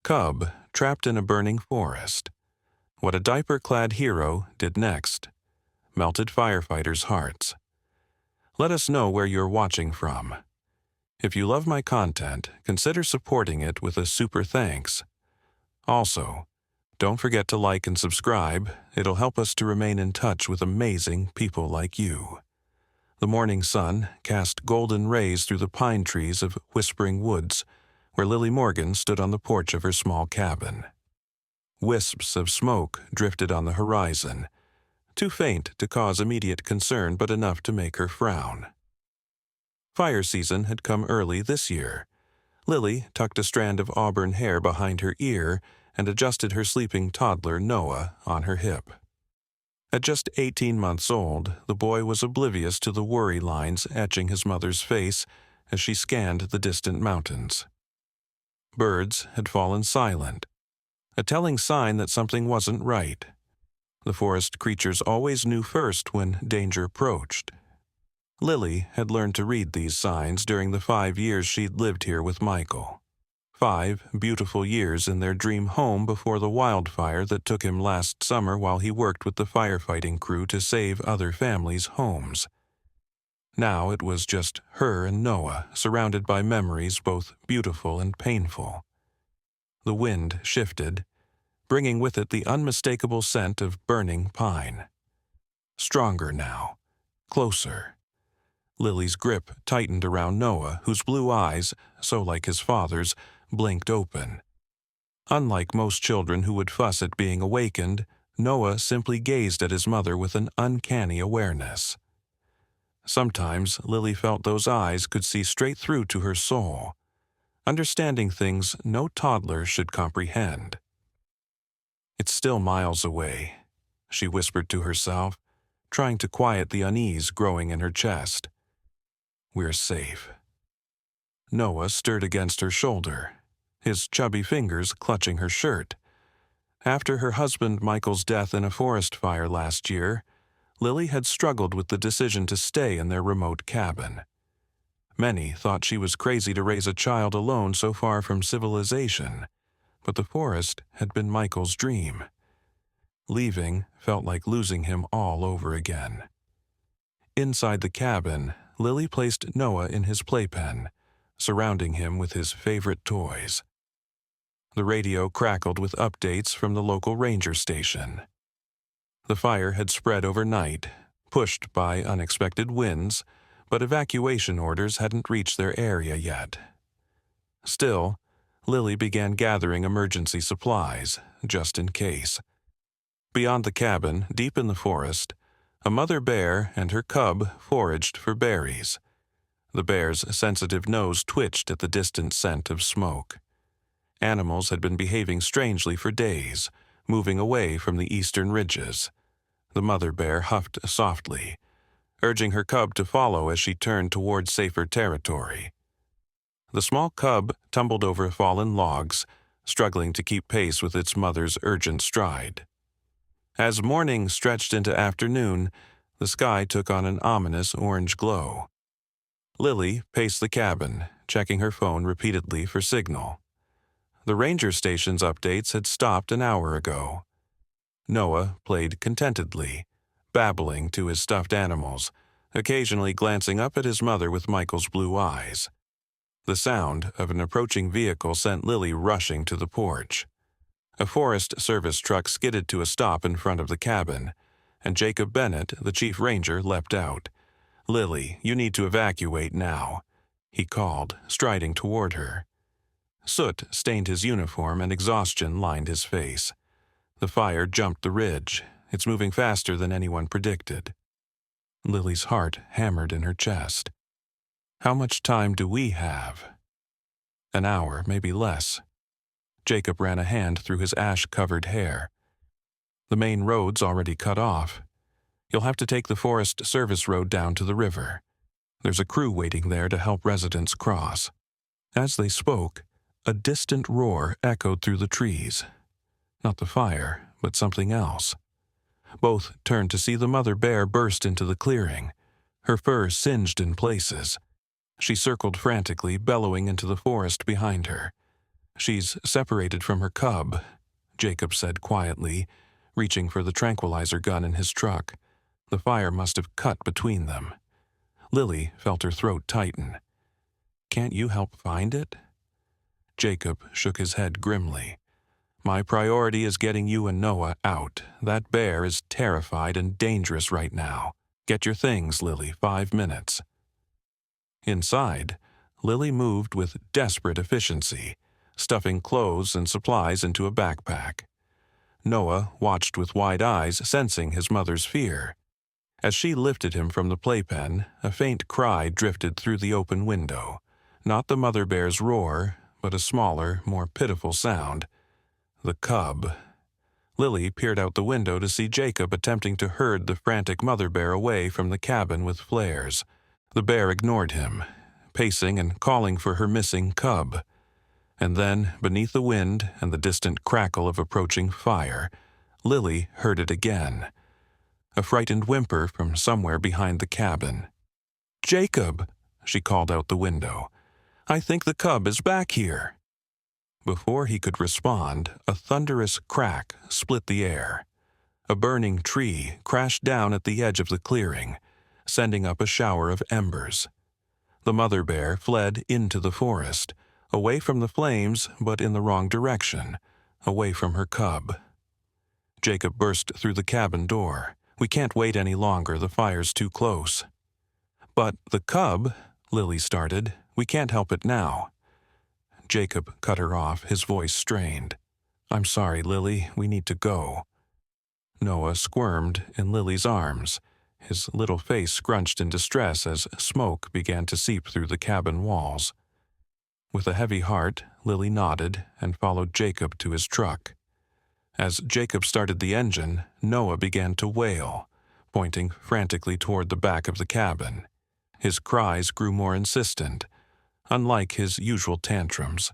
Cub trapped in a burning forest. What a diaper-clad hero did next melted firefighters' hearts. Let us know where you're watching from. If you love my content, consider supporting it with a super thanks. Also, don't forget to like and subscribe. It'll help us to remain in touch with amazing people like you. The morning sun cast golden rays through the pine trees of Whispering Woods, where Lily Morgan stood on the porch of her small cabin. Wisps of smoke drifted on the horizon, too faint to cause immediate concern but enough to make her frown. Fire season had come early this year. Lily tucked a strand of auburn hair behind her ear and adjusted her sleeping toddler, Noah, on her hip. At just 18 months old, the boy was oblivious to the worry lines etching his mother's face as she scanned the distant mountains. Birds had fallen silent, a telling sign that something wasn't right. The forest creatures always knew first when danger approached. Lily had learned to read these signs during the 5 years she'd lived here with Michael. 5 beautiful years in their dream home before the wildfire that took him last summer while he worked with the firefighting crew to save other families' homes. Now it was just her and Noah, surrounded by memories both beautiful and painful. The wind shifted, bringing with it the unmistakable scent of burning pine. Stronger now, closer. Lily's grip tightened around Noah, whose blue eyes, so like his father's, blinked open. Unlike most children who would fuss at being awakened, Noah simply gazed at his mother with an uncanny awareness. Sometimes Lily felt those eyes could see straight through to her soul, understanding things no toddler should comprehend. "It's still miles away," she whispered to herself, trying to quiet the unease growing in her chest. "We're safe." Noah stirred against her shoulder, his chubby fingers clutching her shirt. After her husband Michael's death in a forest fire last year, Lily had struggled with the decision to stay in their remote cabin. Many thought she was crazy to raise a child alone so far from civilization, but the forest had been Michael's dream. Leaving felt like losing him all over again. Inside the cabin, Lily placed Noah in his playpen, surrounding him with his favorite toys. The radio crackled with updates from the local ranger station. The fire had spread overnight, pushed by unexpected winds, but evacuation orders hadn't reached their area yet. Still, Lily began gathering emergency supplies, just in case. Beyond the cabin, deep in the forest, a mother bear and her cub foraged for berries. The bear's sensitive nose twitched at the distant scent of smoke. Animals had been behaving strangely for days, moving away from the eastern ridges. The mother bear huffed softly, urging her cub to follow as she turned toward safer territory. The small cub tumbled over fallen logs, struggling to keep pace with its mother's urgent stride. As morning stretched into afternoon, the sky took on an ominous orange glow. Lily paced the cabin, checking her phone repeatedly for signal. The ranger station's updates had stopped an hour ago. Noah played contentedly, babbling to his stuffed animals, occasionally glancing up at his mother with Michael's blue eyes. The sound of an approaching vehicle sent Lily rushing to the porch. A Forest Service truck skidded to a stop in front of the cabin, and Jacob Bennett, the chief ranger, leapt out. "Lily, you need to evacuate now," he called, striding toward her. Soot stained his uniform and exhaustion lined his face. The fire jumped the ridge. It's moving faster than anyone predicted. Lily's heart hammered in her chest. How much time do we have? An hour, maybe less. Jacob ran a hand through his ash-covered hair. The main road's already cut off. You'll have to take the Forest Service road down to the river. There's a crew waiting there to help residents cross. As they spoke, a distant roar echoed through the trees. Not the fire, but something else. Both turned to see the mother bear burst into the clearing, her fur singed in places. She circled frantically, bellowing into the forest behind her. "She's separated from her cub," Jacob said quietly, reaching for the tranquilizer gun in his truck. The fire must have cut between them. Lily felt her throat tighten. "Can't you help find it?" Jacob shook his head grimly. "My priority is getting you and Noah out. That bear is terrified and dangerous right now. Get your things, Lily, 5 minutes." Inside, Lily moved with desperate efficiency, stuffing clothes and supplies into a backpack. Noah watched with wide eyes, sensing his mother's fear. As she lifted him from the playpen, a faint cry drifted through the open window. Not the mother bear's roar, but a smaller, more pitiful sound. The cub. Lily peered out the window to see Jacob attempting to herd the frantic mother bear away from the cabin with flares. The bear ignored him, pacing and calling for her missing cub. And then, beneath the wind and the distant crackle of approaching fire, Lily heard it again. A frightened whimper from somewhere behind the cabin. "Jacob," she called out the window. "I think the cub is back here." Before he could respond, a thunderous crack split the air. A burning tree crashed down at the edge of the clearing, sending up a shower of embers. The mother bear fled into the forest, away from the flames but in the wrong direction, away from her cub. Jacob burst through the cabin door. "We can't wait any longer, the fire's too close." "But the cub," Lily started. "We can't help it now." Jacob cut her off, his voice strained. "I'm sorry, Lily, we need to go." Noah squirmed in Lily's arms, his little face scrunched in distress as smoke began to seep through the cabin walls. With a heavy heart, Lily nodded and followed Jacob to his truck. As Jacob started the engine, Noah began to wail, pointing frantically toward the back of the cabin. His cries grew more insistent, unlike his usual tantrums.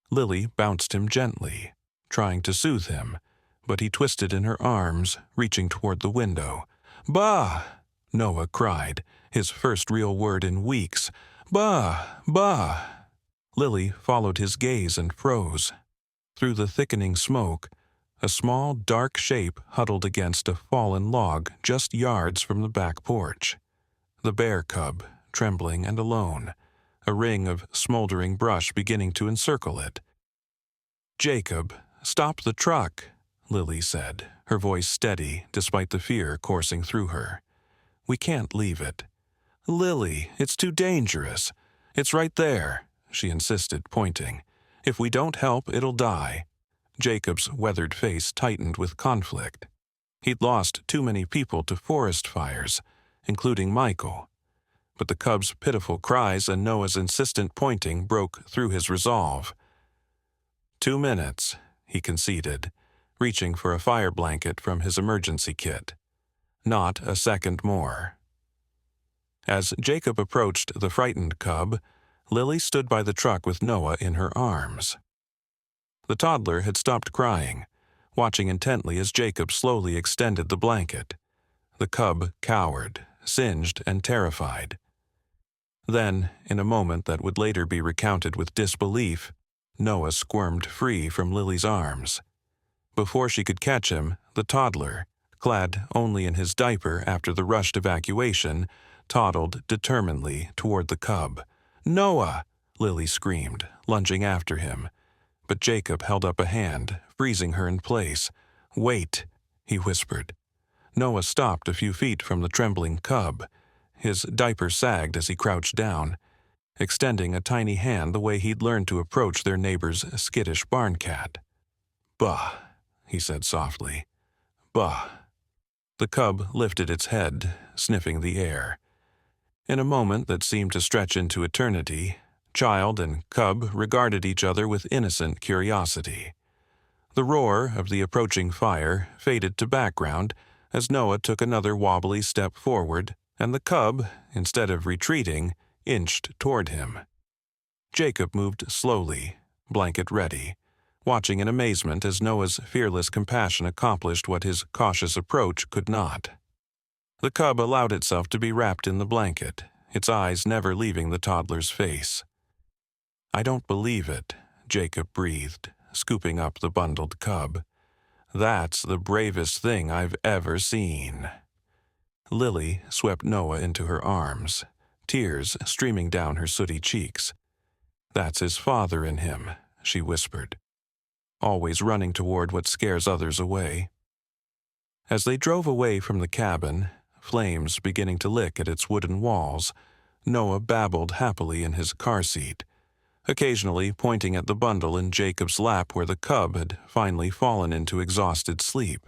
Lily bounced him gently, trying to soothe him, but he twisted in her arms, reaching toward the window. "Bah!" Noah cried, his first real word in weeks. "Bah! Bah!" Lily followed his gaze and froze. Through the thickening smoke, a small, dark shape huddled against a fallen log just yards from the back porch. The bear cub, trembling and alone, a ring of smoldering brush beginning to encircle it. "Jacob, stop the truck," Lily said, her voice steady despite the fear coursing through her. "We can't leave it." "Lily, it's too dangerous. It's right there," she insisted, pointing. "If we don't help, it'll die." Jacob's weathered face tightened with conflict. He'd lost too many people to forest fires, including Michael. But the cub's pitiful cries and Noah's insistent pointing broke through his resolve. 2 minutes, he conceded, reaching for a fire blanket from his emergency kit. Not a second more. As Jacob approached the frightened cub, Lily stood by the truck with Noah in her arms. The toddler had stopped crying, watching intently as Jacob slowly extended the blanket. The cub cowered, singed and terrified. Then, in a moment that would later be recounted with disbelief, Noah squirmed free from Lily's arms. Before she could catch him, the toddler, clad only in his diaper after the rushed evacuation, toddled determinedly toward the cub. "Noah!" Lily screamed, lunging after him. But Jacob held up a hand, freezing her in place. "Wait," he whispered. Noah stopped a few feet from the trembling cub. His diaper sagged as he crouched down, extending a tiny hand the way he'd learned to approach their neighbor's skittish barn cat. "Bah," he said softly. "Bah." The cub lifted its head, sniffing the air. In a moment that seemed to stretch into eternity, child and cub regarded each other with innocent curiosity. The roar of the approaching fire faded to background as Noah took another wobbly step forward, and the cub, instead of retreating, inched toward him. Jacob moved slowly, blanket ready, watching in amazement as Noah's fearless compassion accomplished what his cautious approach could not. The cub allowed itself to be wrapped in the blanket, its eyes never leaving the toddler's face. "I don't believe it," Jacob breathed, scooping up the bundled cub. "That's the bravest thing I've ever seen." Lily swept Noah into her arms, tears streaming down her sooty cheeks. "That's his father in him," she whispered, "always running toward what scares others away." As they drove away from the cabin, flames beginning to lick at its wooden walls, Noah babbled happily in his car seat, occasionally pointing at the bundle in Jacob's lap where the cub had finally fallen into exhausted sleep.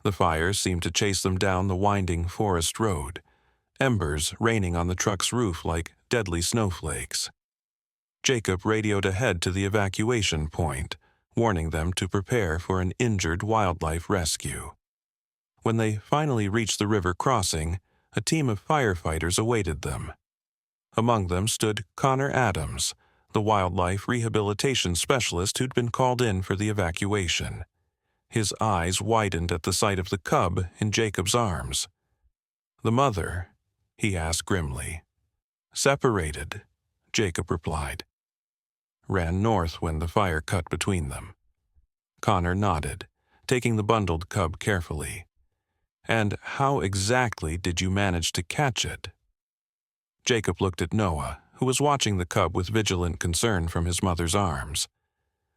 The fire seemed to chase them down the winding forest road, embers raining on the truck's roof like deadly snowflakes. Jacob radioed ahead to the evacuation point, warning them to prepare for an injured wildlife rescue. When they finally reached the river crossing, a team of firefighters awaited them. Among them stood Connor Adams, the wildlife rehabilitation specialist who'd been called in for the evacuation. His eyes widened at the sight of the cub in Jacob's arms. "The mother?" he asked grimly. "Separated," Jacob replied. "Ran north when the fire cut between them." Connor nodded, taking the bundled cub carefully. "And how exactly did you manage to catch it?" Jacob looked at Noah, who was watching the cub with vigilant concern from his mother's arms.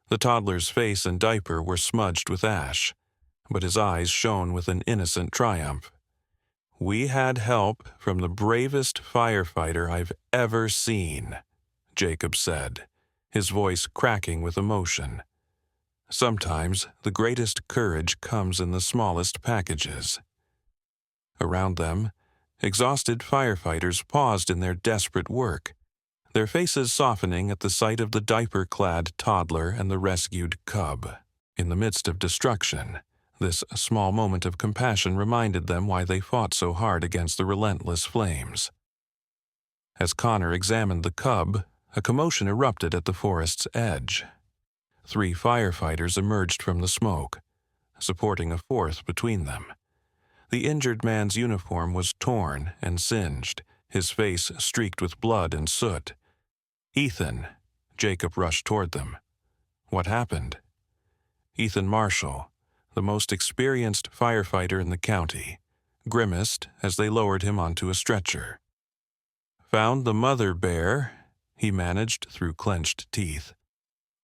The toddler's face and diaper were smudged with ash, but his eyes shone with an innocent triumph. "We had help from the bravest firefighter I've ever seen," Jacob said, his voice cracking with emotion. "Sometimes the greatest courage comes in the smallest packages." Around them, exhausted firefighters paused in their desperate work, their faces softening at the sight of the diaper-clad toddler and the rescued cub. In the midst of destruction, this small moment of compassion reminded them why they fought so hard against the relentless flames. As Connor examined the cub, a commotion erupted at the forest's edge. 3 firefighters emerged from the smoke, supporting a 4th between them. The injured man's uniform was torn and singed, his face streaked with blood and soot. "Ethan," Jacob rushed toward them. "What happened?" Ethan Marshall, the most experienced firefighter in the county, grimaced as they lowered him onto a stretcher. "Found the mother bear," he managed through clenched teeth.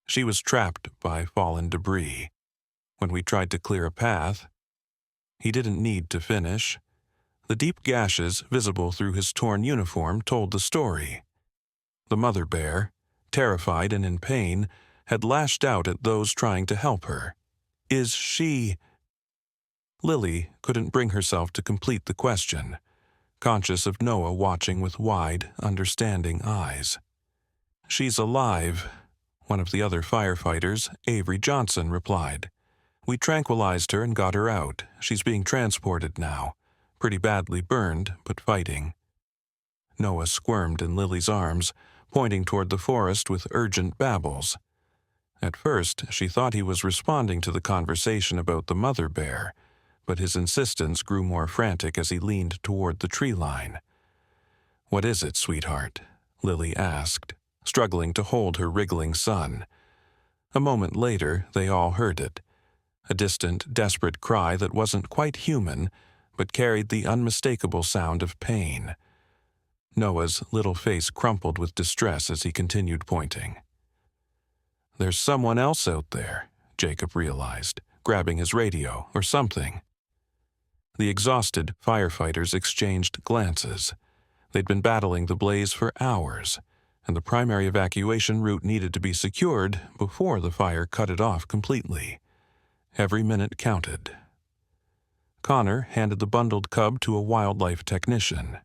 "She was trapped by fallen debris. When we tried to clear a path..." He didn't need to finish. The deep gashes visible through his torn uniform told the story. The mother bear, terrified and in pain, had lashed out at those trying to help her. "Is she..." Lily couldn't bring herself to complete the question, conscious of Noah watching with wide, understanding eyes. "She's alive," one of the other firefighters, Avery Johnson, replied. "We tranquilized her and got her out. She's being transported now. Pretty badly burned, but fighting." Noah squirmed in Lily's arms, pointing toward the forest with urgent babbles. At first, she thought he was responding to the conversation about the mother bear, but his insistence grew more frantic as he leaned toward the tree line. "What is it, sweetheart?" Lily asked, struggling to hold her wriggling son. A moment later, they all heard it. A distant, desperate cry that wasn't quite human, but carried the unmistakable sound of pain. Noah's little face crumpled with distress as he continued pointing. "There's someone else out there," Jacob realized, grabbing his radio or something. The exhausted firefighters exchanged glances. They'd been battling the blaze for hours, and the primary evacuation route needed to be secured before the fire cut it off completely. Every minute counted. Connor handed the bundled cub to a wildlife technician.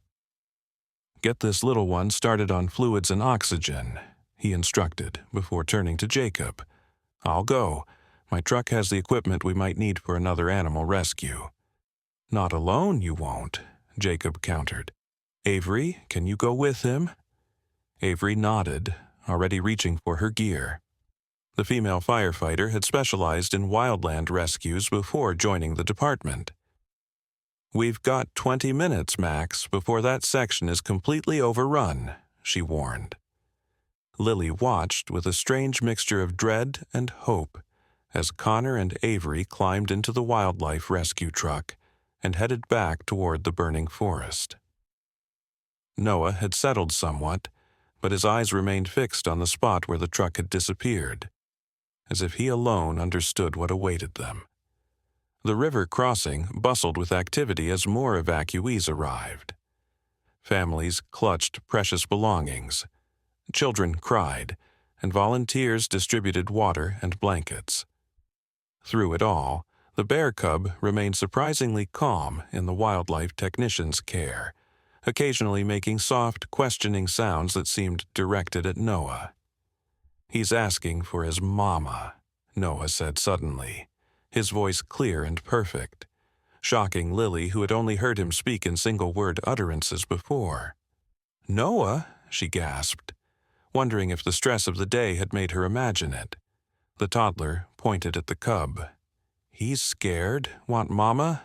"Get this little one started on fluids and oxygen," he instructed before turning to Jacob. "I'll go. My truck has the equipment we might need for another animal rescue." "Not alone, you won't," Jacob countered. "Avery, can you go with him?" Avery nodded, already reaching for her gear. The female firefighter had specialized in wildland rescues before joining the department. "We've got 20 minutes, Max, before that section is completely overrun," she warned. Lily watched with a strange mixture of dread and hope as Connor and Avery climbed into the wildlife rescue truck and headed back toward the burning forest. Noah had settled somewhat, but his eyes remained fixed on the spot where the truck had disappeared, as if he alone understood what awaited them. The river crossing bustled with activity as more evacuees arrived. Families clutched precious belongings, children cried, and volunteers distributed water and blankets. Through it all, the bear cub remained surprisingly calm in the wildlife technician's care, occasionally making soft, questioning sounds that seemed directed at Noah. "He's asking for his mama," Noah said suddenly, his voice clear and perfect, shocking Lily, who had only heard him speak in single-word utterances before. "Noah?" she gasped, wondering if the stress of the day had made her imagine it. The toddler pointed at the cub. "He's scared? Want mama?"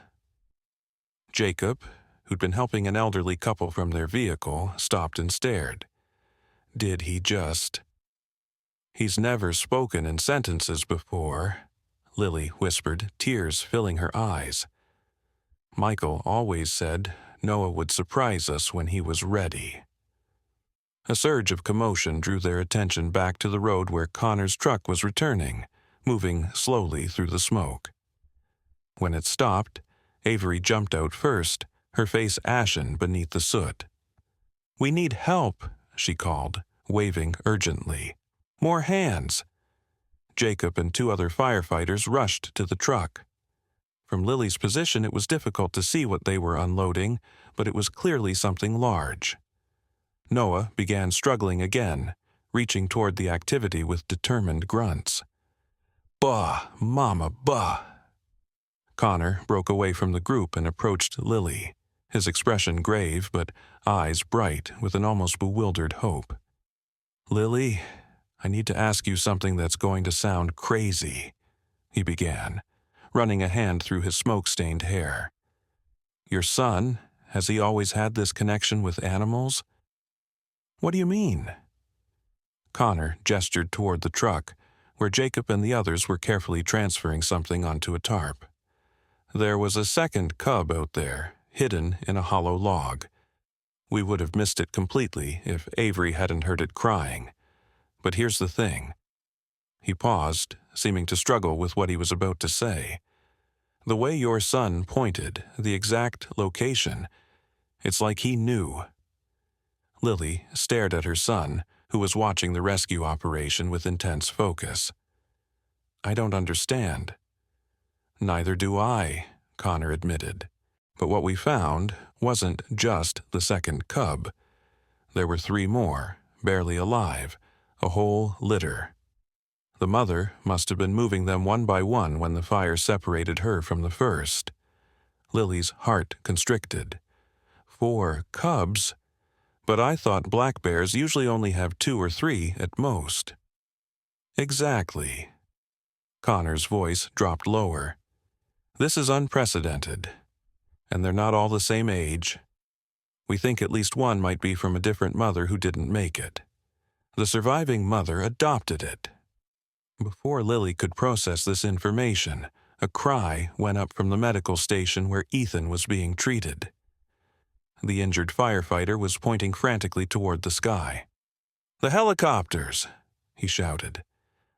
Jacob, who'd been helping an elderly couple from their vehicle, stopped and stared. Did he just... "He's never spoken in sentences before," Lily whispered, tears filling her eyes. "Michael always said Noah would surprise us when he was ready." A surge of commotion drew their attention back to the road where Connor's truck was returning, moving slowly through the smoke. When it stopped, Avery jumped out first, her face ashen beneath the soot. "We need help," she called, waving urgently. "More hands!" Jacob and 2 other firefighters rushed to the truck. From Lily's position, it was difficult to see what they were unloading, but it was clearly something large. Noah began struggling again, reaching toward the activity with determined grunts. "Bah, mama, bah!" Connor broke away from the group and approached Lily, his expression grave but eyes bright with an almost bewildered hope. "Lily, I need to ask you something that's going to sound crazy," he began, running a hand through his smoke-stained hair. "Your son, has he always had this connection with animals?" "What do you mean?" Connor gestured toward the truck, where Jacob and the others were carefully transferring something onto a tarp. There was a second cub out there, hidden in a hollow log. We would have missed it completely if Avery hadn't heard it crying. But here's the thing. He paused, seeming to struggle with what he was about to say. The way your son pointed, the exact location, it's like he knew. Lily stared at her son, who was watching the rescue operation with intense focus. "I don't understand." "Neither do I," Connor admitted. "But what we found wasn't just the second cub. There were 3 more, barely alive, a whole litter. The mother must have been moving them one by one when the fire separated her from the first." Lily's heart constricted. 4 cubs? But I thought black bears usually only have 2 or 3 at most. "Exactly." Connor's voice dropped lower. "This is unprecedented. And they're not all the same age. We think at least one might be from a different mother who didn't make it. The surviving mother adopted it." Before Lily could process this information, a cry went up from the medical station where Ethan was being treated. The injured firefighter was pointing frantically toward the sky. "The helicopters!" he shouted.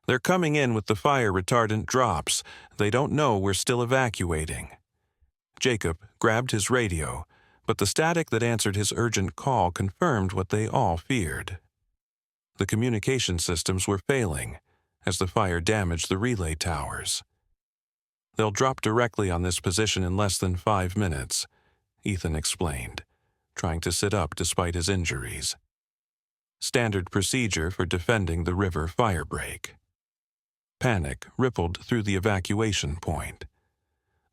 "They're coming in with the fire retardant drops. They don't know we're still evacuating." Jacob grabbed his radio, but the static that answered his urgent call confirmed what they all feared. The communication systems were failing as the fire damaged the relay towers. "They'll drop directly on this position in less than 5 minutes," Ethan explained, trying to sit up despite his injuries. Standard procedure for defending the river firebreak. Panic rippled through the evacuation point.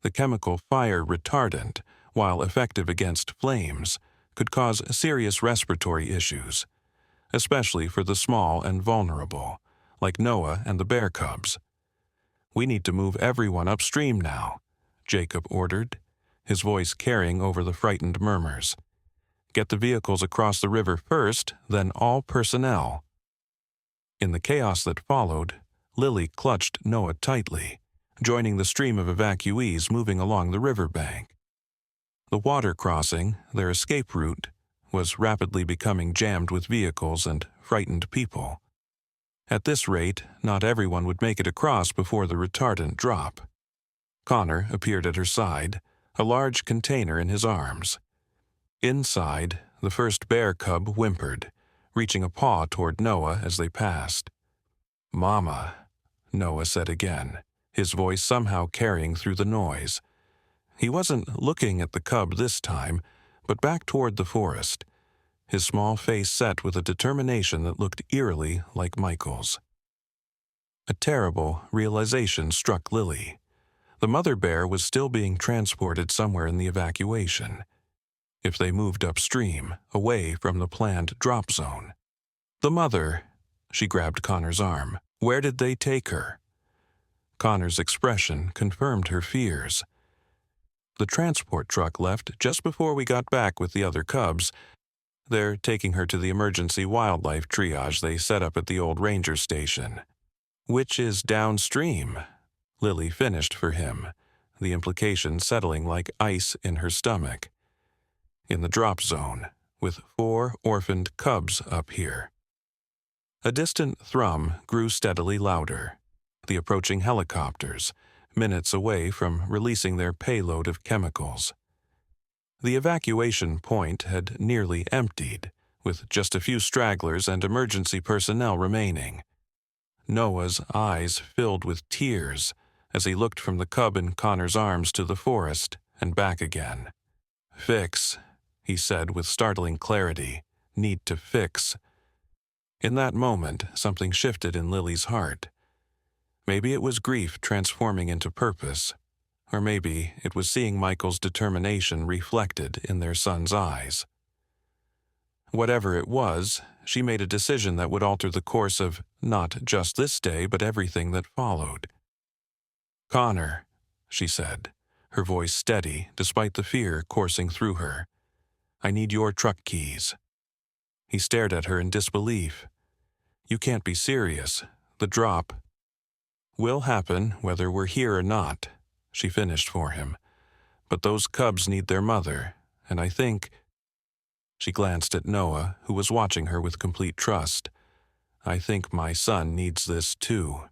The chemical fire retardant, while effective against flames, could cause serious respiratory issues, especially for the small and vulnerable, like Noah and the bear cubs. "We need to move everyone upstream now," Jacob ordered, his voice carrying over the frightened murmurs. "Get the vehicles across the river first, then all personnel." In the chaos that followed, Lily clutched Noah tightly, joining the stream of evacuees moving along the riverbank. The water crossing, their escape route, was rapidly becoming jammed with vehicles and frightened people. At this rate, not everyone would make it across before the retardant drop. Connor appeared at her side, a large container in his arms. Inside, the first bear cub whimpered, reaching a paw toward Noah as they passed. "Mama," Noah said again, his voice somehow carrying through the noise. He wasn't looking at the cub this time, but back toward the forest, his small face set with a determination that looked eerily like Michael's. A terrible realization struck Lily. The mother bear was still being transported somewhere in the evacuation. If they moved upstream, away from the planned drop zone. The mother, she grabbed Connor's arm. Where did they take her? Connor's expression confirmed her fears. The transport truck left just before we got back with the other cubs. They're taking her to the emergency wildlife triage they set up at the old ranger station. Which is downstream, Lily finished for him, the implication settling like ice in her stomach. In the drop zone, with 4 orphaned cubs up here. A distant thrum grew steadily louder. The approaching helicopters, minutes away from releasing their payload of chemicals. The evacuation point had nearly emptied, with just a few stragglers and emergency personnel remaining. Noah's eyes filled with tears as he looked from the cub in Connor's arms to the forest and back again. "Fix," he said with startling clarity. "Need to fix." In that moment, something shifted in Lily's heart. Maybe it was grief transforming into purpose, or maybe it was seeing Michael's determination reflected in their son's eyes. Whatever it was, she made a decision that would alter the course of not just this day but everything that followed. "Connor," she said, her voice steady despite the fear coursing through her. "I need your truck keys." He stared at her in disbelief. "You can't be serious. The drop will happen whether we're here or not," she finished for him. "But those cubs need their mother, and I think—" She glanced at Noah, who was watching her with complete trust. "I think my son needs this too."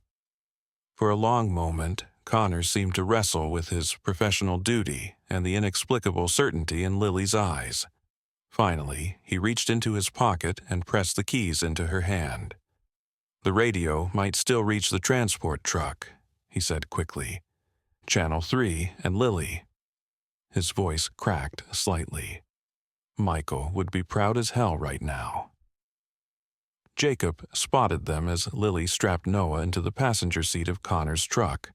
For a long moment, Connor seemed to wrestle with his professional duty and the inexplicable certainty in Lily's eyes. Finally, he reached into his pocket and pressed the keys into her hand. "The radio might still reach the transport truck," he said quickly. "Channel 3 and Lily." His voice cracked slightly. Michael would be proud as hell right now. Jacob spotted them as Lily strapped Noah into the passenger seat of Connor's truck,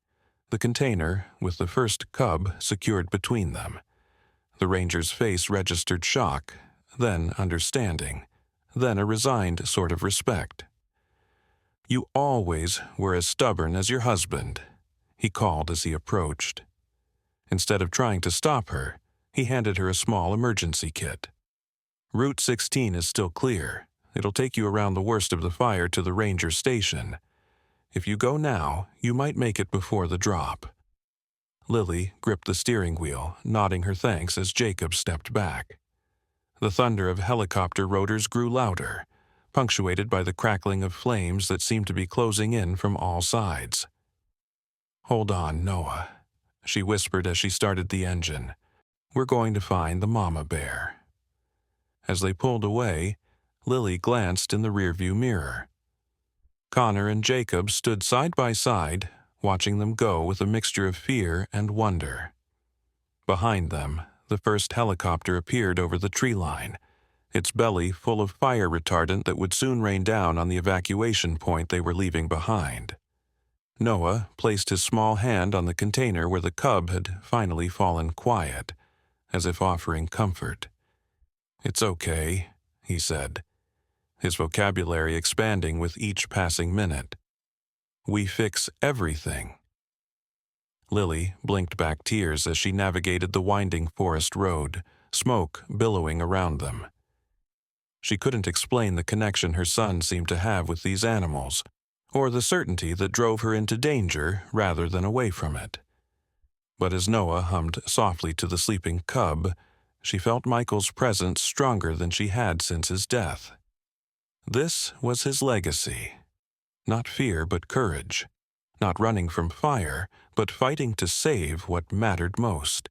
the container with the first cub secured between them. The ranger's face registered shock, then understanding, then a resigned sort of respect. "You always were as stubborn as your husband," he called as he approached. Instead of trying to stop her, he handed her a small emergency kit. "Route 16 is still clear. It'll take you around the worst of the fire to the ranger station. If you go now, you might make it before the drop." Lily gripped the steering wheel, nodding her thanks as Jacob stepped back. The thunder of helicopter rotors grew louder, punctuated by the crackling of flames that seemed to be closing in from all sides. "Hold on, Noah," she whispered as she started the engine. "We're going to find the mama bear." As they pulled away, Lily glanced in the rearview mirror. Connor and Jacob stood side by side, watching them go with a mixture of fear and wonder. Behind them, the first helicopter appeared over the tree line, its belly full of fire retardant that would soon rain down on the evacuation point they were leaving behind. Noah placed his small hand on the container where the cub had finally fallen quiet, as if offering comfort. "It's okay," he said, his vocabulary expanding with each passing minute. "We fix everything." Lily blinked back tears as she navigated the winding forest road, smoke billowing around them. She couldn't explain the connection her son seemed to have with these animals, or the certainty that drove her into danger rather than away from it. But as Noah hummed softly to the sleeping cub, she felt Michael's presence stronger than she had since his death. This was his legacy. Not fear, but courage. Not running from fire, but fighting to save what mattered most.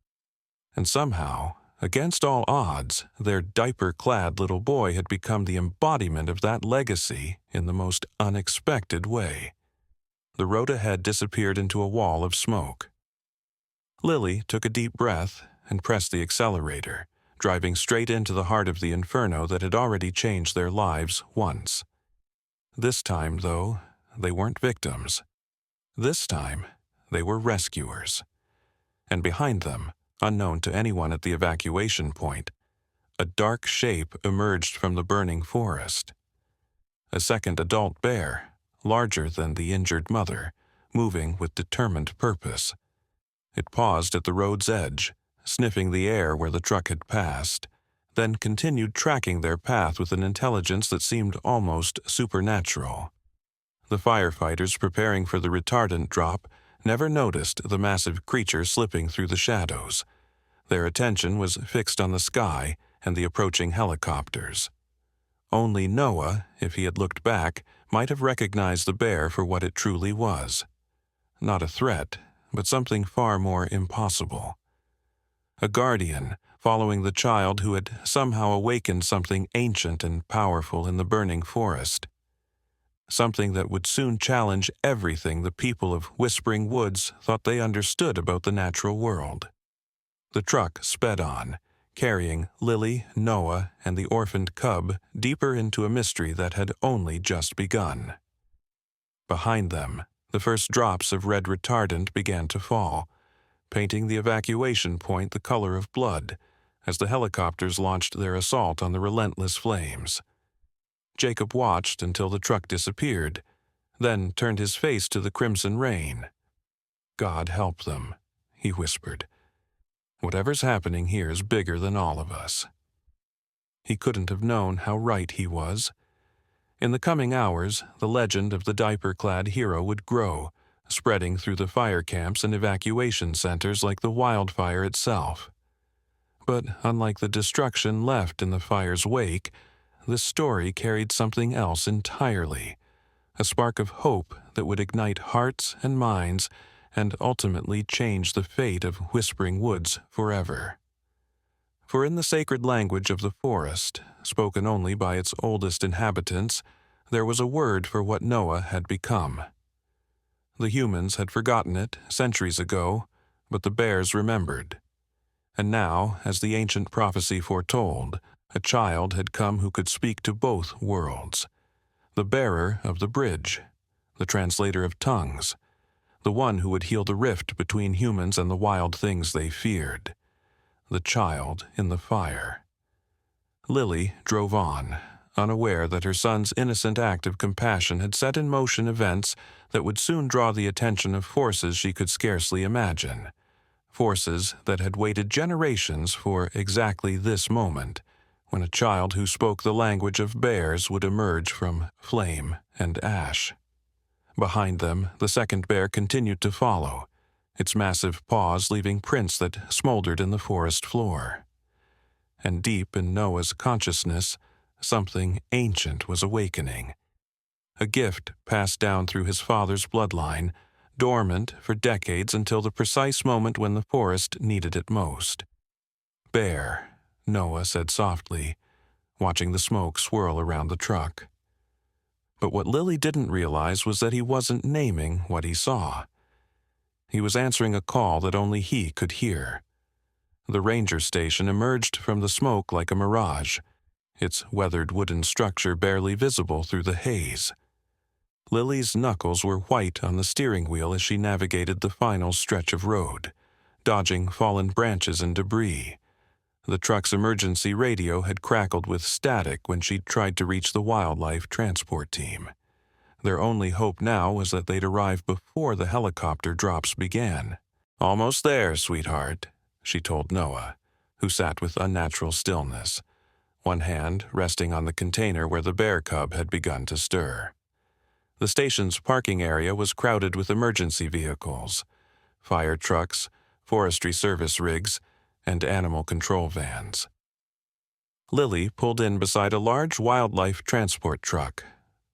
And somehow, against all odds, their diaper-clad little boy had become the embodiment of that legacy in the most unexpected way. The road ahead disappeared into a wall of smoke. Lily took a deep breath and pressed the accelerator, driving straight into the heart of the inferno that had already changed their lives once. This time, though, they weren't victims. This time, they were rescuers. And behind them, unknown to anyone at the evacuation point, a dark shape emerged from the burning forest. A second adult bear, larger than the injured mother, moving with determined purpose. It paused at the road's edge, sniffing the air where the truck had passed, then continued tracking their path with an intelligence that seemed almost supernatural. The firefighters preparing for the retardant drop never noticed the massive creature slipping through the shadows. Their attention was fixed on the sky and the approaching helicopters. Only Noah, if he had looked back, might have recognized the bear for what it truly was. Not a threat, but something far more impossible. A guardian, following the child who had somehow awakened something ancient and powerful in the burning forest. Something that would soon challenge everything the people of Whispering Woods thought they understood about the natural world. The truck sped on, carrying Lily, Noah, and the orphaned cub deeper into a mystery that had only just begun. Behind them, the first drops of red retardant began to fall, painting the evacuation point the color of blood as the helicopters launched their assault on the relentless flames. Jacob watched until the truck disappeared, then turned his face to the crimson rain. "God help them," he whispered. "Whatever's happening here is bigger than all of us." He couldn't have known how right he was. In the coming hours, the legend of the diaper-clad hero would grow, spreading through the fire camps and evacuation centers like the wildfire itself. But unlike the destruction left in the fire's wake, this story carried something else entirely, a spark of hope that would ignite hearts and minds and ultimately change the fate of Whispering Woods forever. For in the sacred language of the forest, spoken only by its oldest inhabitants, there was a word for what Noah had become. The humans had forgotten it centuries ago, but the bears remembered. And now, as the ancient prophecy foretold, a child had come who could speak to both worlds. The bearer of the bridge, the translator of tongues, the one who would heal the rift between humans and the wild things they feared. The child in the fire. Lily drove on, unaware that her son's innocent act of compassion had set in motion events that would soon draw the attention of forces she could scarcely imagine. Forces that had waited generations for exactly this moment, when a child who spoke the language of bears would emerge from flame and ash. Behind them, the second bear continued to follow, its massive paws leaving prints that smoldered in the forest floor. And deep in Noah's consciousness, something ancient was awakening. A gift passed down through his father's bloodline, dormant for decades until the precise moment when the forest needed it most. "Bear," Noah said softly, watching the smoke swirl around the truck. But what Lily didn't realize was that he wasn't naming what he saw. He was answering a call that only he could hear. The ranger station emerged from the smoke like a mirage, its weathered wooden structure barely visible through the haze. Lily's knuckles were white on the steering wheel as she navigated the final stretch of road, dodging fallen branches and debris. The truck's emergency radio had crackled with static when she tried to reach the wildlife transport team. Their only hope now was that they'd arrive before the helicopter drops began. "Almost there, sweetheart," she told Noah, who sat with unnatural stillness. one hand resting on the container where the bear cub had begun to stir. The station's parking area was crowded with emergency vehicles, fire trucks, forestry service rigs, and animal control vans. Lily pulled in beside a large wildlife transport truck,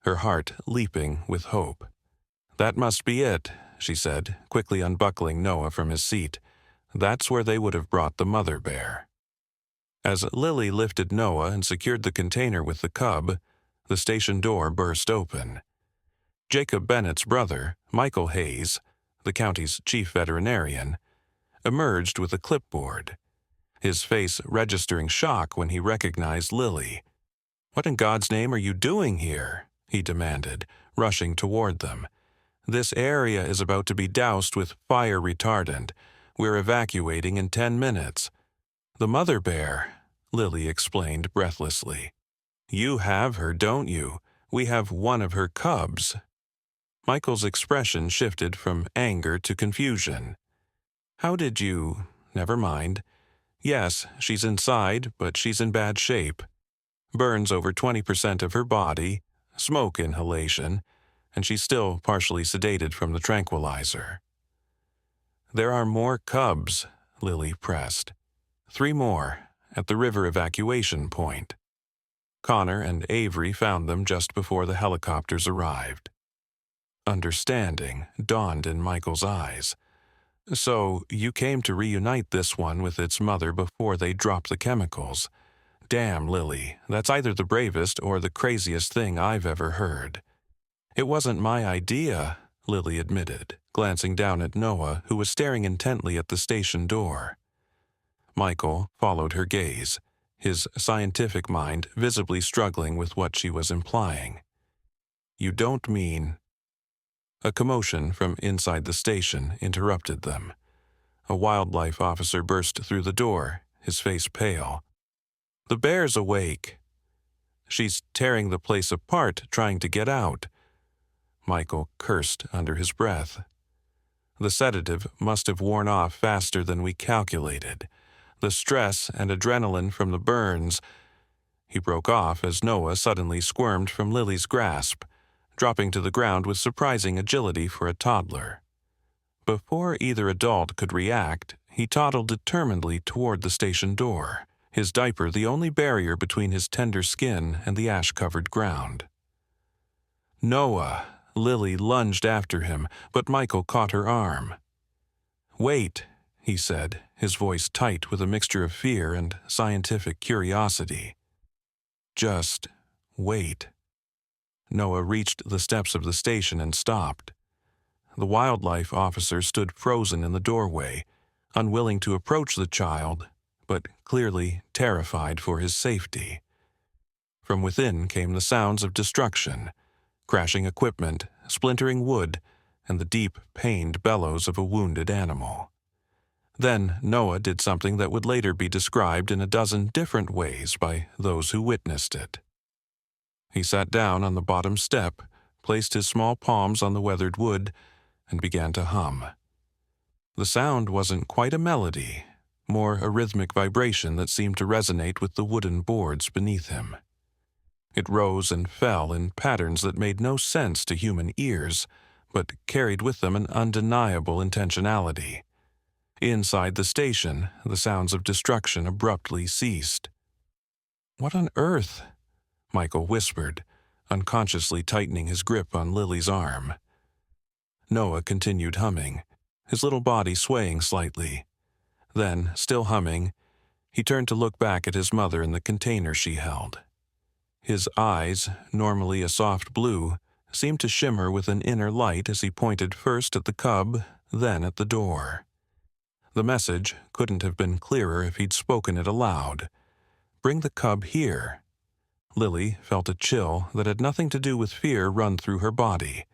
her heart leaping with hope. "That must be it," she said, quickly unbuckling Noah from his seat. "That's where they would have brought the mother bear." As Lily lifted Noah and secured the container with the cub, the station door burst open. Jacob Bennett's brother, Michael Hayes, the county's chief veterinarian, emerged with a clipboard, his face registering shock when he recognized Lily. "What in God's name are you doing here?" he demanded, rushing toward them. "This area is about to be doused with fire retardant. We're evacuating in 10 minutes. "The mother bear," Lily explained breathlessly. "You have her, don't you? We have one of her cubs." Michael's expression shifted from anger to confusion. "How did you— Never mind. Yes, she's inside, but she's in bad shape. Burns over 20% of her body, smoke inhalation, and she's still partially sedated from the tranquilizer." "There are more cubs," Lily pressed. 3 more, at the river evacuation point. Connor and Avery found them just before the helicopters arrived. Understanding dawned in Michael's eyes. "So, you came to reunite this one with its mother before they dropped the chemicals. Damn, Lily, that's either the bravest or the craziest thing I've ever heard." "It wasn't my idea," Lily admitted, glancing down at Noah, who was staring intently at the station door. Michael followed her gaze, his scientific mind visibly struggling with what she was implying. "You don't mean—" A commotion from inside the station interrupted them. A wildlife officer burst through the door, his face pale. "The bear's awake." "She's tearing the place apart, trying to get out." Michael cursed under his breath. "The sedative must have worn off faster than we calculated. The stress and adrenaline from the burns—" He broke off as Noah suddenly squirmed from Lily's grasp, dropping to the ground with surprising agility for a toddler. Before either adult could react, he toddled determinedly toward the station door, his diaper the only barrier between his tender skin and the ash-covered ground. "Noah!" Lily lunged after him, but Michael caught her arm. "Wait," he said, his voice tight with a mixture of fear and scientific curiosity. "Just wait." Noah reached the steps of the station and stopped. The wildlife officer stood frozen in the doorway, unwilling to approach the child, but clearly terrified for his safety. From within came the sounds of destruction, crashing equipment, splintering wood, and the deep, pained bellows of a wounded animal. Then Noah did something that would later be described in a dozen different ways by those who witnessed it. He sat down on the bottom step, placed his small palms on the weathered wood, and began to hum. The sound wasn't quite a melody, more a rhythmic vibration that seemed to resonate with the wooden boards beneath him. It rose and fell in patterns that made no sense to human ears, but carried with them an undeniable intentionality. Inside the station, the sounds of destruction abruptly ceased. "What on earth?" Michael whispered, unconsciously tightening his grip on Lily's arm. Noah continued humming, his little body swaying slightly. Then, still humming, he turned to look back at his mother in the container she held. His eyes, normally a soft blue, seemed to shimmer with an inner light as he pointed first at the cub, then at the door. The message couldn't have been clearer if he'd spoken it aloud. "Bring the cub here." Lily felt a chill that had nothing to do with fear run through her body.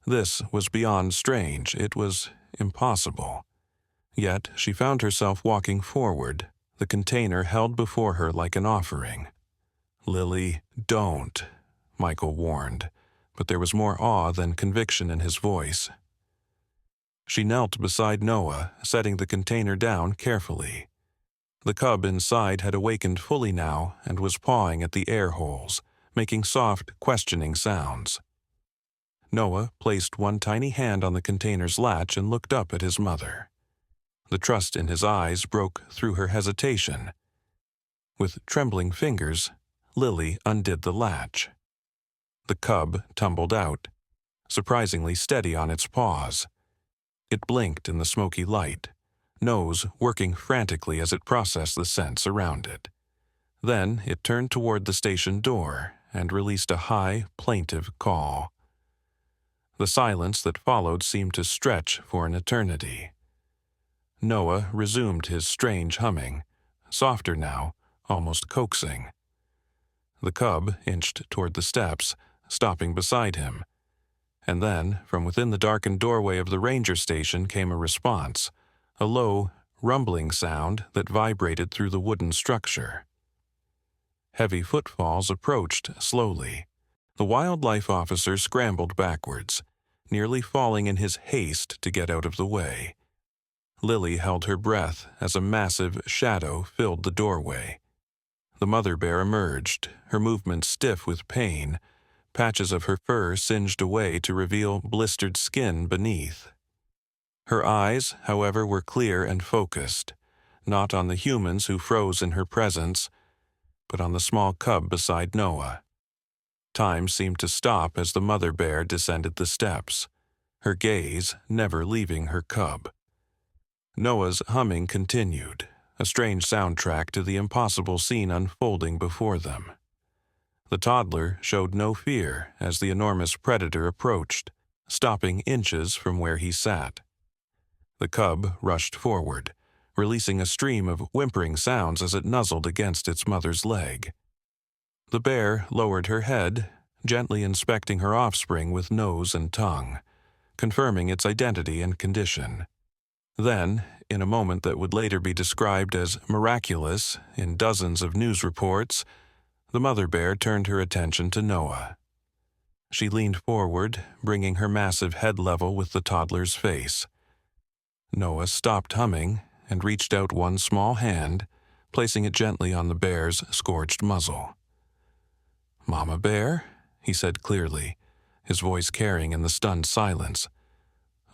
This was beyond strange, it was impossible. Yet she found herself walking forward, the container held before her like an offering. "Lily, don't," Michael warned, but there was more awe than conviction in his voice. She knelt beside Noah, setting the container down carefully. The cub inside had awakened fully now and was pawing at the air holes, making soft, questioning sounds. Noah placed one tiny hand on the container's latch and looked up at his mother. The trust in his eyes broke through her hesitation. With trembling fingers, Lily undid the latch. The cub tumbled out, surprisingly steady on its paws. It blinked in the smoky light, nose working frantically as it processed the scents around it. Then it turned toward the station door and released a high, plaintive call. The silence that followed seemed to stretch for an eternity. Noah resumed his strange humming, softer now, almost coaxing. The cub inched toward the steps, stopping beside him. And then, from within the darkened doorway of the ranger station came a response, a low, rumbling sound that vibrated through the wooden structure. Heavy footfalls approached slowly. The wildlife officer scrambled backwards, nearly falling in his haste to get out of the way. Lily held her breath as a massive shadow filled the doorway. The mother bear emerged, her movements stiff with pain, patches of her fur singed away to reveal blistered skin beneath. Her eyes, however, were clear and focused, not on the humans who froze in her presence, but on the small cub beside Noah. Time seemed to stop as the mother bear descended the steps, her gaze never leaving her cub. Noah's humming continued, a strange soundtrack to the impossible scene unfolding before them. The toddler showed no fear as the enormous predator approached, stopping inches from where he sat. The cub rushed forward, releasing a stream of whimpering sounds as it nuzzled against its mother's leg. The bear lowered her head, gently inspecting her offspring with nose and tongue, confirming its identity and condition. Then, in a moment that would later be described as miraculous in dozens of news reports, the mother bear turned her attention to Noah. She leaned forward, bringing her massive head level with the toddler's face. Noah stopped humming and reached out one small hand, placing it gently on the bear's scorched muzzle. "Mama Bear," he said clearly, his voice carrying in the stunned silence.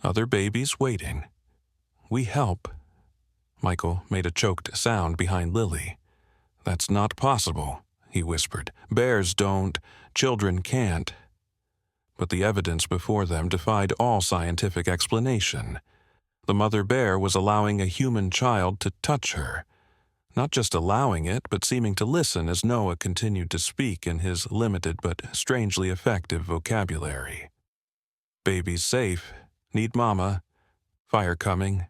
"Other babies waiting. We help." Michael made a choked sound behind Lily. "That's not possible," he whispered. "Bears don't. Children can't." But the evidence before them defied all scientific explanation. The mother bear was allowing a human child to touch her. Not just allowing it, but seeming to listen as Noah continued to speak in his limited but strangely effective vocabulary. "Baby's safe. Need mama. Fire coming."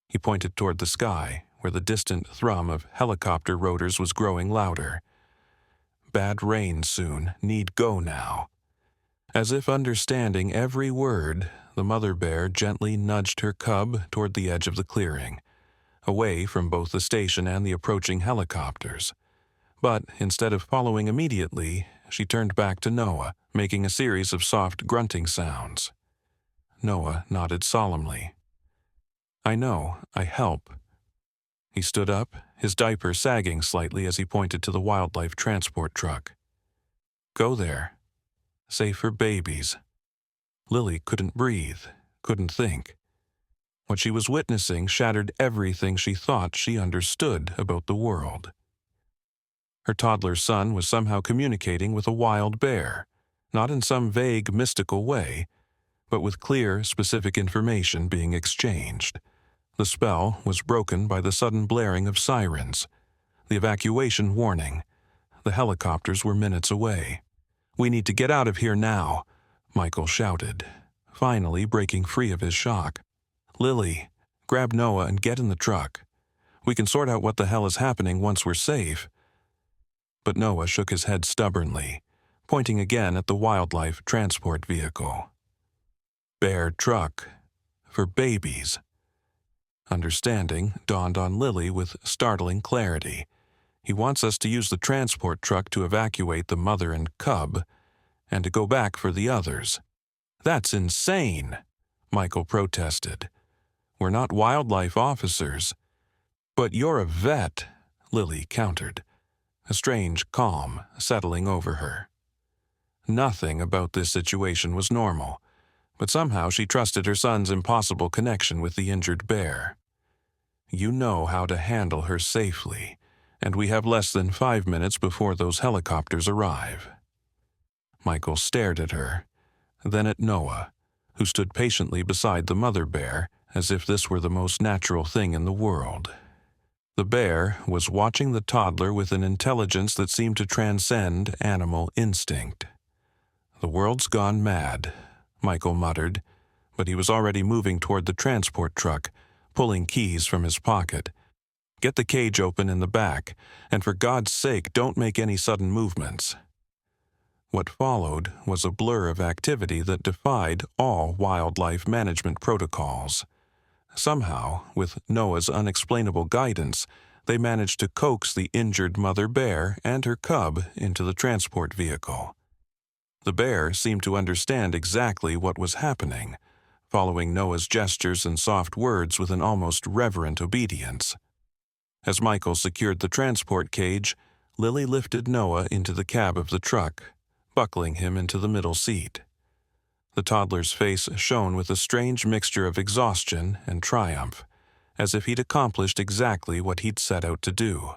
He pointed toward the sky, where the distant thrum of helicopter rotors was growing louder. "Bad rain soon. Need go now." As if understanding every word, the mother bear gently nudged her cub toward the edge of the clearing, away from both the station and the approaching helicopters. But instead of following immediately, she turned back to Noah, making a series of soft grunting sounds. Noah nodded solemnly. "I know, I help." He stood up, his diaper sagging slightly as he pointed to the wildlife transport truck. "Go there. Safe for babies." Lily couldn't breathe, couldn't think. What she was witnessing shattered everything she thought she understood about the world. Her toddler son was somehow communicating with a wild bear, not in some vague, mystical way, but with clear, specific information being exchanged. The spell was broken by the sudden blaring of sirens, the evacuation warning. The helicopters were minutes away. "We need to get out of here now," Michael shouted, finally breaking free of his shock. "Lily, grab Noah and get in the truck. We can sort out what the hell is happening once we're safe." But Noah shook his head stubbornly, pointing again at the wildlife transport vehicle. "Bear truck. For babies." Understanding dawned on Lily with startling clarity. He wants us to use the transport truck to evacuate the mother and cub, and to go back for the others. "That's insane," Michael protested. "We're not wildlife officers." "But you're a vet," Lily countered, a strange calm settling over her. Nothing about this situation was normal, but somehow she trusted her son's impossible connection with the injured bear. "You know how to handle her safely, and we have less than 5 minutes before those helicopters arrive." Michael stared at her, then at Noah, who stood patiently beside the mother bear as if this were the most natural thing in the world. The bear was watching the toddler with an intelligence that seemed to transcend animal instinct. "The world's gone mad," Michael muttered, but he was already moving toward the transport truck, pulling keys from his pocket. "Get the cage open in the back, and for God's sake, don't make any sudden movements." What followed was a blur of activity that defied all wildlife management protocols. Somehow, with Noah's unexplainable guidance, they managed to coax the injured mother bear and her cub into the transport vehicle. The bear seemed to understand exactly what was happening, following Noah's gestures and soft words with an almost reverent obedience. As Michael secured the transport cage, Lily lifted Noah into the cab of the truck, buckling him into the middle seat. The toddler's face shone with a strange mixture of exhaustion and triumph, as if he'd accomplished exactly what he'd set out to do.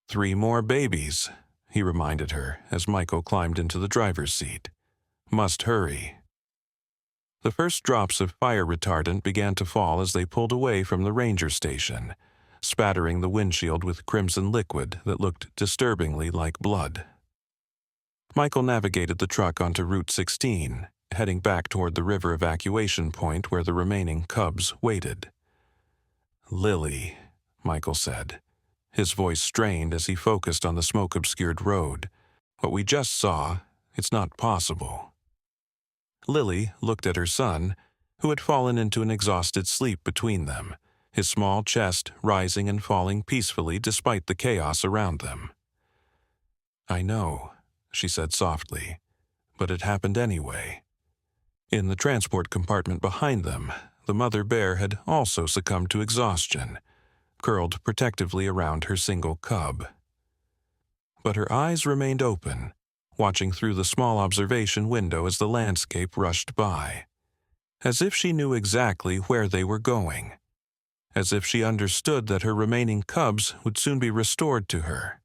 "3 more babies," he reminded her as Michael climbed into the driver's seat. "Must hurry." The first drops of fire retardant began to fall as they pulled away from the ranger station, spattering the windshield with crimson liquid that looked disturbingly like blood. Michael navigated the truck onto Route 16, heading back toward the river evacuation point where the remaining cubs waited. "Lily," Michael said, his voice strained as he focused on the smoke-obscured road. "What we just saw, it's not possible." Lily looked at her son, who had fallen into an exhausted sleep between them, his small chest rising and falling peacefully despite the chaos around them. "I know," she said softly, "but it happened anyway." In the transport compartment behind them, the mother bear had also succumbed to exhaustion, curled protectively around her single cub. But her eyes remained open, watching through the small observation window as the landscape rushed by, as if she knew exactly where they were going, as if she understood that her remaining cubs would soon be restored to her,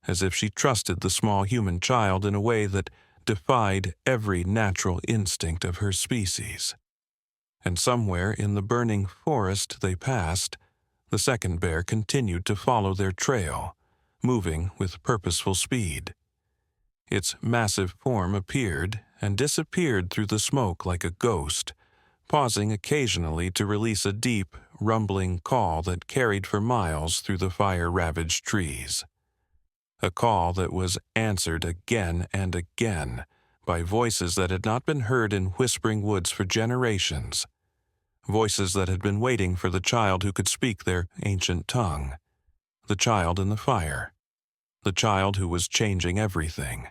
as if she trusted the small human child in a way that defied every natural instinct of her species. And somewhere in the burning forest they passed, the second bear continued to follow their trail, moving with purposeful speed. Its massive form appeared and disappeared through the smoke like a ghost, pausing occasionally to release a deep, rumbling call that carried for miles through the fire-ravaged trees. A call that was answered again and again by voices that had not been heard in whispering woods for generations, voices that had been waiting for the child who could speak their ancient tongue, the child in the fire, the child who was changing everything.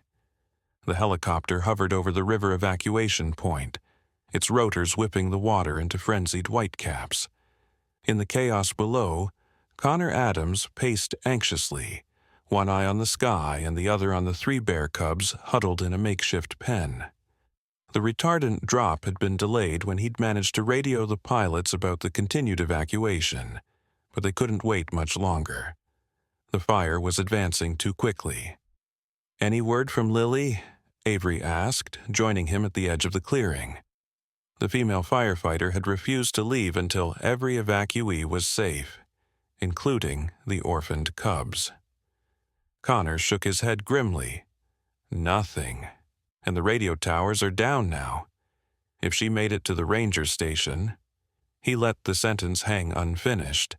The helicopter hovered over the river evacuation point, its rotors whipping the water into frenzied whitecaps. In the chaos below, Connor Adams paced anxiously, one eye on the sky and the other on the 3 bear cubs huddled in a makeshift pen. The retardant drop had been delayed when he'd managed to radio the pilots about the continued evacuation, but they couldn't wait much longer. The fire was advancing too quickly. "Any word from Lily?" Avery asked, joining him at the edge of the clearing. The female firefighter had refused to leave until every evacuee was safe, including the orphaned cubs. Connor shook his head grimly. "Nothing. And the radio towers are down now. If she made it to the ranger station—" He let the sentence hang unfinished.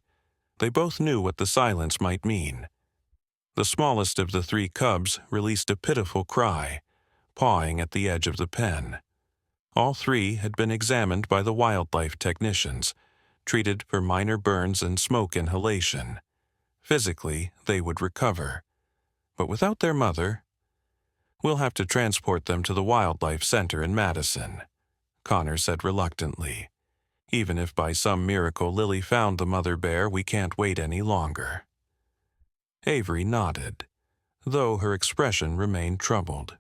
They both knew what the silence might mean. The smallest of the 3 cubs released a pitiful cry, pawing at the edge of the pen. All 3 had been examined by the wildlife technicians, treated for minor burns and smoke inhalation. Physically, they would recover. But without their mother, "We'll have to transport them to the wildlife center in Madison," Connor said reluctantly. Even if by some miracle Lily found the mother bear, we can't wait any longer." Avery nodded, though her expression remained troubled.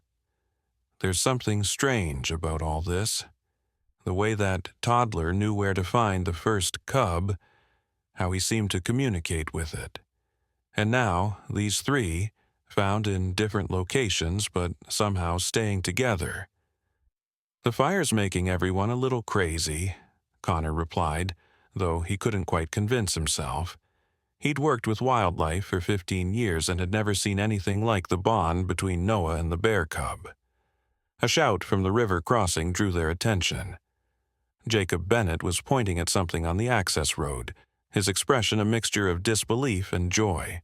There's something strange about all this. The way that toddler knew where to find the first cub, how he seemed to communicate with it. And now, these three, found in different locations but somehow staying together. "The fire's making everyone a little crazy," Connor replied, though he couldn't quite convince himself. He'd worked with wildlife for 15 years and had never seen anything like the bond between Noah and the bear cub. A shout from the river crossing drew their attention. Jacob Bennett was pointing at something on the access road, his expression a mixture of disbelief and joy.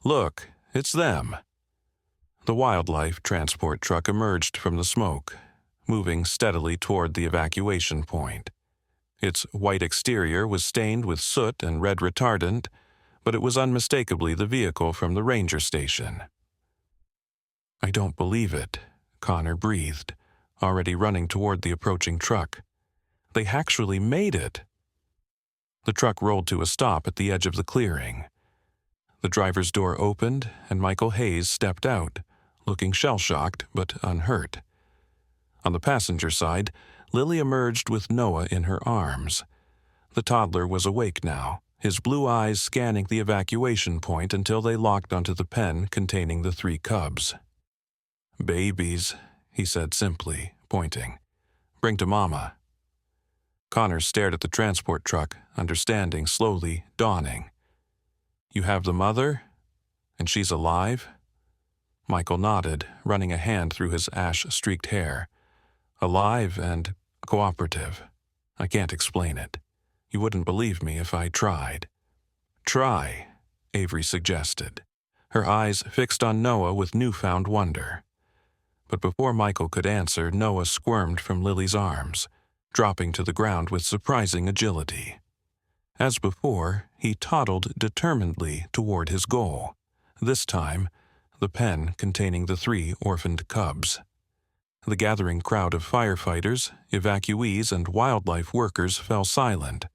"Look, it's them." The wildlife transport truck emerged from the smoke, moving steadily toward the evacuation point. Its white exterior was stained with soot and red retardant, but it was unmistakably the vehicle from the ranger station. "I don't believe it," Connor breathed, already running toward the approaching truck. "They actually made it." The truck rolled to a stop at the edge of the clearing. The driver's door opened, and Michael Hayes stepped out, looking shell-shocked but unhurt. On the passenger side, Lily emerged with Noah in her arms. The toddler was awake now, his blue eyes scanning the evacuation point until they locked onto the pen containing the 3 cubs. "Babies," he said simply, pointing. "Bring to Mama." Connor stared at the transport truck, understanding slowly dawning. "You have the mother? And she's alive?" Michael nodded, running a hand through his ash-streaked hair. "Alive and cooperative. I can't explain it. You wouldn't believe me if I tried." "Try," Avery suggested, her eyes fixed on Noah with newfound wonder. But before Michael could answer, Noah squirmed from Lily's arms, dropping to the ground with surprising agility. As before, he toddled determinedly toward his goal, this time the pen containing the 3 orphaned cubs. The gathering crowd of firefighters, evacuees, and wildlife workers fell silent,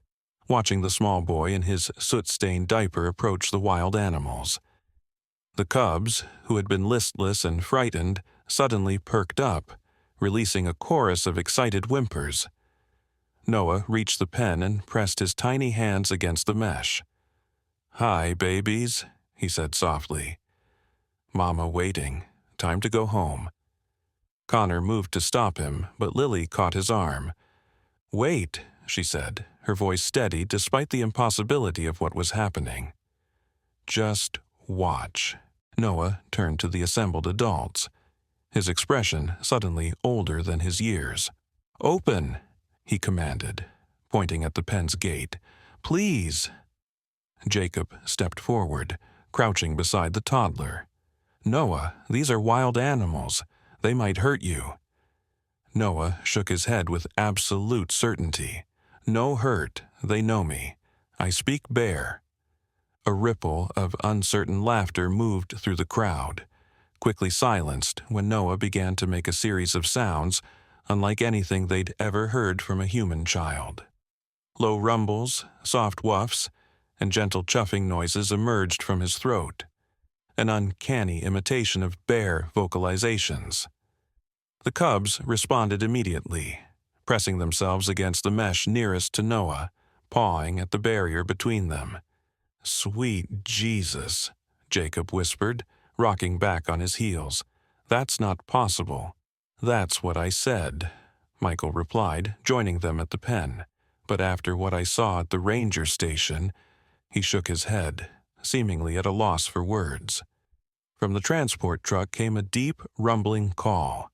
watching the small boy in his soot-stained diaper approach the wild animals. The cubs, who had been listless and frightened, suddenly perked up, releasing a chorus of excited whimpers. Noah reached the pen and pressed his tiny hands against the mesh. "Hi, babies," he said softly. "Mama waiting. Time to go home." Connor moved to stop him, but Lily caught his arm. "Wait," she said, her voice steady despite the impossibility of what was happening. "Just watch." Noah turned to the assembled adults, his expression suddenly older than his years. "Open," he commanded, pointing at the pen's gate. "Please." Jacob stepped forward, crouching beside the toddler. "Noah, these are wild animals. They might hurt you." Noah shook his head with absolute certainty. "No hurt. They know me. I speak bear." A ripple of uncertain laughter moved through the crowd, quickly silenced when Noah began to make a series of sounds unlike anything they'd ever heard from a human child. Low rumbles, soft whuffs, and gentle chuffing noises emerged from his throat, an uncanny imitation of bear vocalizations. The cubs responded immediately, pressing themselves against the mesh nearest to Noah, pawing at the barrier between them. "Sweet Jesus," Jacob whispered, rocking back on his heels. "That's not possible." "That's what I said," Michael replied, joining them at the pen. "But after what I saw at the ranger station," he shook his head, seemingly at a loss for words. From the transport truck came a deep, rumbling call.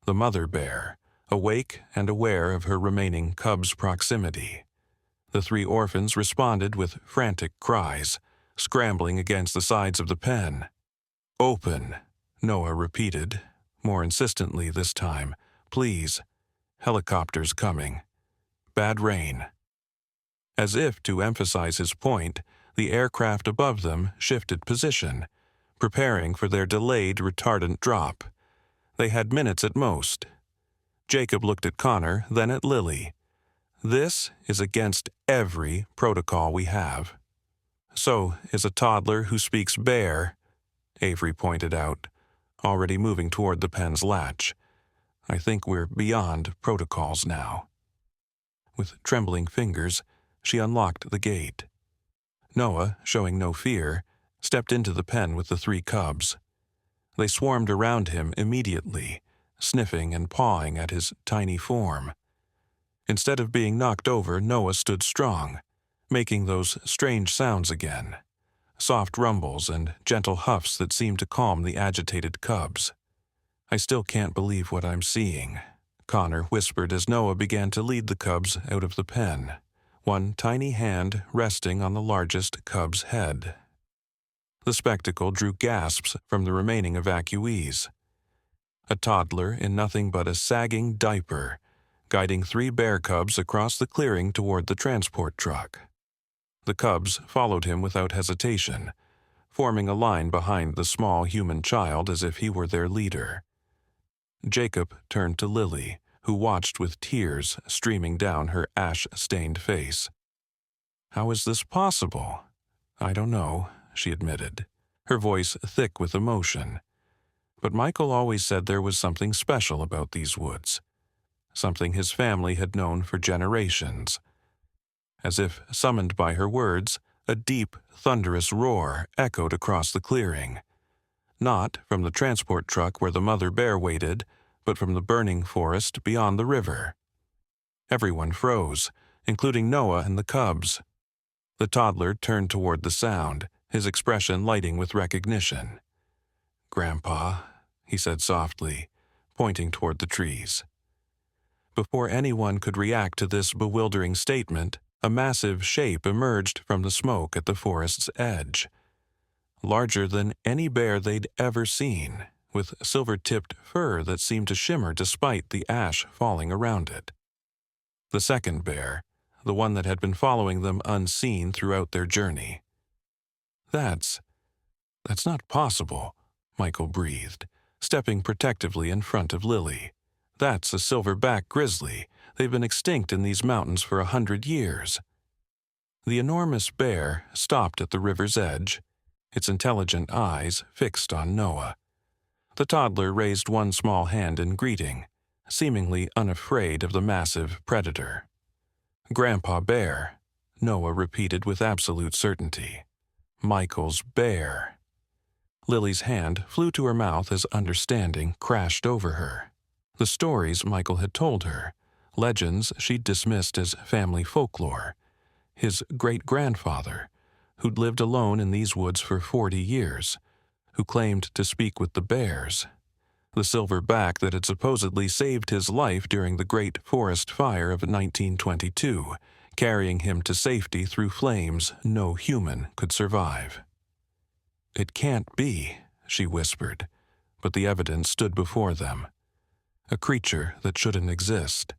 The mother bear, awake and aware of her remaining cubs' proximity. The 3 orphans responded with frantic cries, scrambling against the sides of the pen. "Open," Noah repeated, more insistently this time. "Please. Helicopters coming. Bad rain." As if to emphasize his point, the aircraft above them shifted position, preparing for their delayed retardant drop. They had minutes at most. Jacob looked at Connor, then at Lily. This is against every protocol we have. So is a toddler who speaks bear, Avery pointed out, already moving toward the pen's latch. I think we're beyond protocols now. With trembling fingers, she unlocked the gate. Noah, showing no fear, stepped into the pen with the 3 cubs. They swarmed around him immediately, sniffing and pawing at his tiny form. Instead of being knocked over, Noah stood strong, making those strange sounds again, soft rumbles and gentle huffs that seemed to calm the agitated cubs. I still can't believe what I'm seeing, Connor whispered as Noah began to lead the cubs out of the pen, one tiny hand resting on the largest cub's head. The spectacle drew gasps from the remaining evacuees. A toddler in nothing but a sagging diaper, guiding 3 bear cubs across the clearing toward the transport truck. The cubs followed him without hesitation, forming a line behind the small human child as if he were their leader. Jacob turned to Lily, who watched with tears streaming down her ash-stained face. "How is this possible?" "I don't know," she admitted, her voice thick with emotion. "But Michael always said there was something special about these woods, something his family had known for generations." As if summoned by her words, a deep, thunderous roar echoed across the clearing. Not from the transport truck where the mother bear waited, but from the burning forest beyond the river. Everyone froze, including Noah and the cubs. The toddler turned toward the sound, his expression lighting with recognition. "Grandpa," he said softly, pointing toward the trees. Before anyone could react to this bewildering statement, a massive shape emerged from the smoke at the forest's edge. Larger than any bear they'd ever seen, with silver-tipped fur that seemed to shimmer despite the ash falling around it. The second bear, the one that had been following them unseen throughout their journey. That's not possible," Michael breathed, stepping protectively in front of Lily. "That's a silverback grizzly. They've been extinct in these mountains for 100 years." The enormous bear stopped at the river's edge, its intelligent eyes fixed on Noah. The toddler raised one small hand in greeting, seemingly unafraid of the massive predator. "Grandpa Bear," Noah repeated with absolute certainty. "Michael's bear." Lily's hand flew to her mouth as understanding crashed over her. The stories Michael had told her, legends she'd dismissed as family folklore. His great-grandfather, who'd lived alone in these woods for 40 years, who claimed to speak with the bears. The silverback that had supposedly saved his life during the Great Forest Fire of 1922, carrying him to safety through flames no human could survive. "It can't be," she whispered, but the evidence stood before them. A creature that shouldn't exist,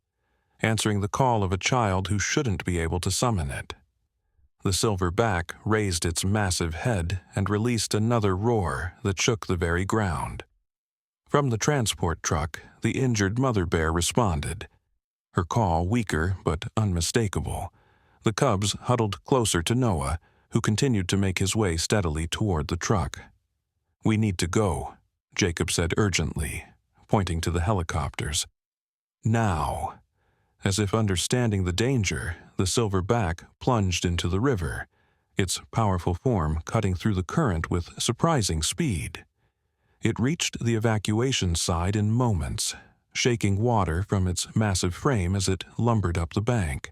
answering the call of a child who shouldn't be able to summon it. The silverback raised its massive head and released another roar that shook the very ground. From the transport truck, the injured mother bear responded, her call weaker but unmistakable. The cubs huddled closer to Noah, who continued to make his way steadily toward the truck. "We need to go," Jacob said urgently, pointing to the helicopters. "Now." As if understanding the danger, the silverback plunged into the river, its powerful form cutting through the current with surprising speed. It reached the evacuation side in moments, shaking water from its massive frame as it lumbered up the bank.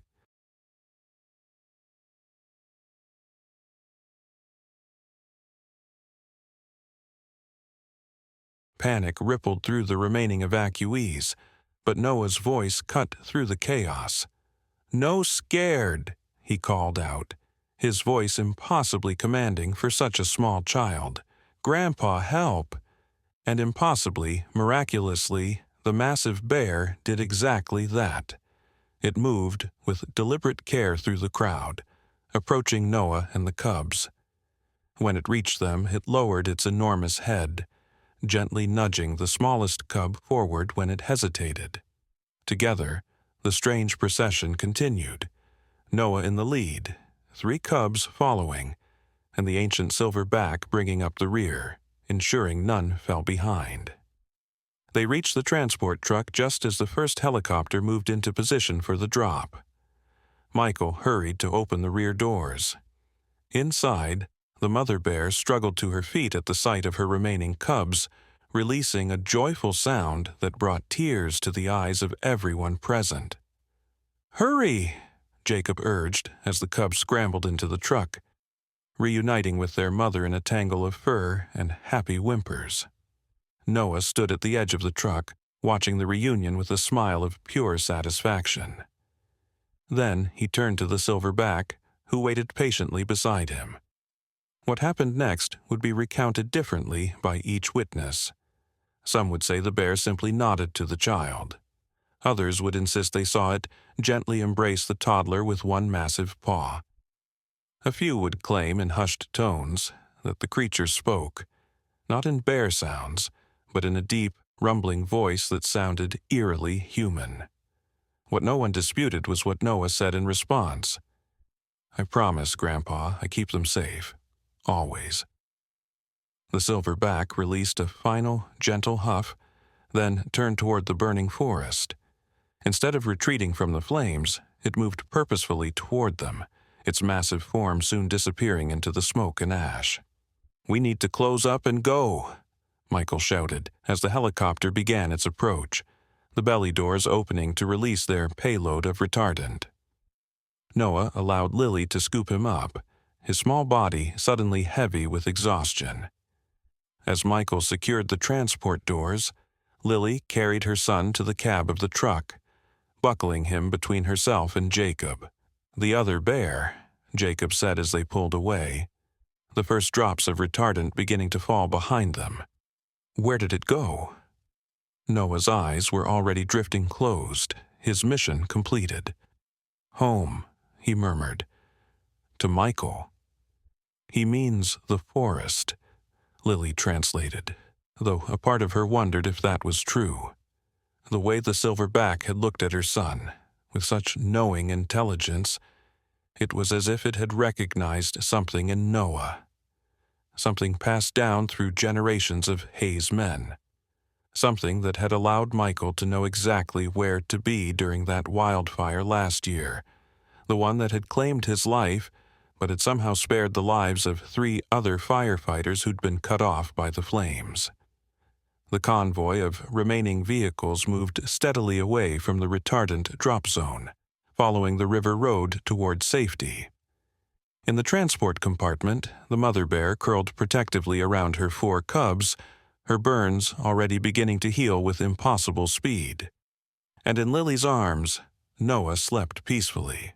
Panic rippled through the remaining evacuees, but Noah's voice cut through the chaos. "No scared," he called out, his voice impossibly commanding for such a small child. "Grandpa, help!" And impossibly, miraculously, the massive bear did exactly that. It moved with deliberate care through the crowd, approaching Noah and the cubs. When it reached them, it lowered its enormous head, gently nudging the smallest cub forward when it hesitated. Together, The strange procession continued, Noah in the lead, 3 cubs following, and the ancient silverback bringing up the rear, ensuring none fell behind. They reached the transport truck just as the first helicopter moved into position for the drop. Michael hurried to open the rear doors. Inside, the mother bear struggled to her feet at the sight of her remaining cubs, releasing a joyful sound that brought tears to the eyes of everyone present. "Hurry!" Jacob urged as the cubs scrambled into the truck, reuniting with their mother in a tangle of fur and happy whimpers. Noah stood at the edge of the truck, watching the reunion with a smile of pure satisfaction. Then he turned to the silverback, who waited patiently beside him. What happened next would be recounted differently by each witness. Some would say the bear simply nodded to the child. Others would insist they saw it gently embrace the toddler with one massive paw. A few would claim in hushed tones that the creature spoke, not in bear sounds, but in a deep, rumbling voice that sounded eerily human. What no one disputed was what Noah said in response. "I promise, Grandpa, I keep them safe. Always." The silverback released a final, gentle huff, then turned toward the burning forest. Instead of retreating from the flames, it moved purposefully toward them, its massive form soon disappearing into the smoke and ash. "We need to close up and go," Michael shouted as the helicopter began its approach, the belly doors opening to release their payload of retardant. Noah allowed Lily to scoop him up, his small body suddenly heavy with exhaustion. As Michael secured the transport doors, Lily carried her son to the cab of the truck, buckling him between herself and Jacob. "The other bear," Jacob said as they pulled away, the first drops of retardant beginning to fall behind them. "Where did it go?" Noah's eyes were already drifting closed, his mission completed. "Home," he murmured. "To Michael." "He means the forest," Lily translated, though a part of her wondered if that was true. The way the silverback had looked at her son, with such knowing intelligence, it was as if it had recognized something in Noah. Something passed down through generations of Hayes men. Something that had allowed Michael to know exactly where to be during that wildfire last year, the one that had claimed his life, but had somehow spared the lives of 3 other firefighters who'd been cut off by the flames. The convoy of remaining vehicles moved steadily away from the retardant drop zone, following the river road toward safety. In the transport compartment, the mother bear curled protectively around her 4 cubs, her burns already beginning to heal with impossible speed. And in Lily's arms, Noah slept peacefully,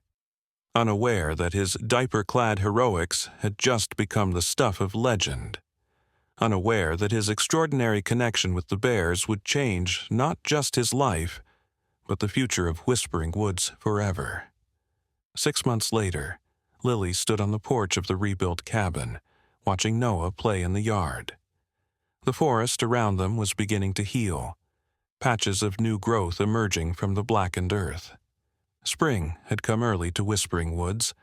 unaware that his diaper-clad heroics had just become the stuff of legend, unaware that his extraordinary connection with the bears would change not just his life, but the future of Whispering Woods forever. 6 months later, Lily stood on the porch of the rebuilt cabin, watching Noah play in the yard. The forest around them was beginning to heal, patches of new growth emerging from the blackened earth. Spring had come early to Whispering Woods,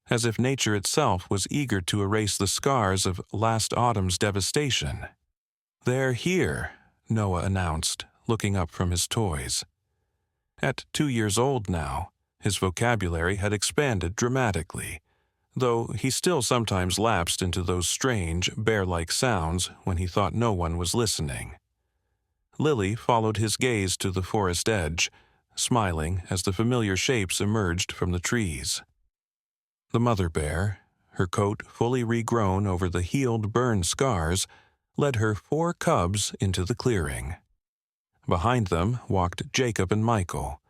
as if nature itself was eager to erase the scars of last autumn's devastation. "They're here," Noah announced, looking up from his toys. At 2 years old now, his vocabulary had expanded dramatically, though he still sometimes lapsed into those strange, bear-like sounds when he thought no one was listening. Lily followed his gaze to the forest edge, smiling as the familiar shapes emerged from the trees. The mother bear, her coat fully regrown over the healed burn scars, led her 4 cubs into the clearing. Behind them walked Jacob and Michael,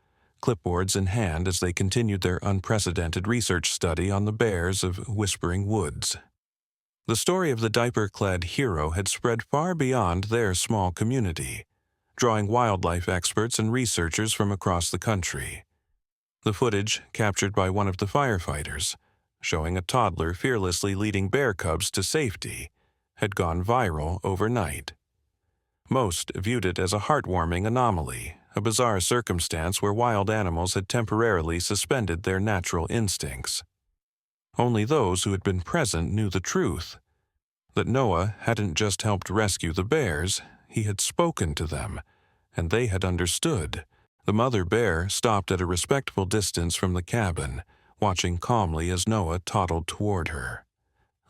clipboards in hand as they continued their unprecedented research study on the bears of Whispering Woods. The story of the diaper-clad hero had spread far beyond their small community, drawing wildlife experts and researchers from across the country. The footage, captured by one of the firefighters, showing a toddler fearlessly leading bear cubs to safety, had gone viral overnight. Most viewed it as a heartwarming anomaly, a bizarre circumstance where wild animals had temporarily suspended their natural instincts. Only those who had been present knew the truth, that Noah hadn't just helped rescue the bears, he had spoken to them, and they had understood. The mother bear stopped at a respectful distance from the cabin, watching calmly as Noah toddled toward her.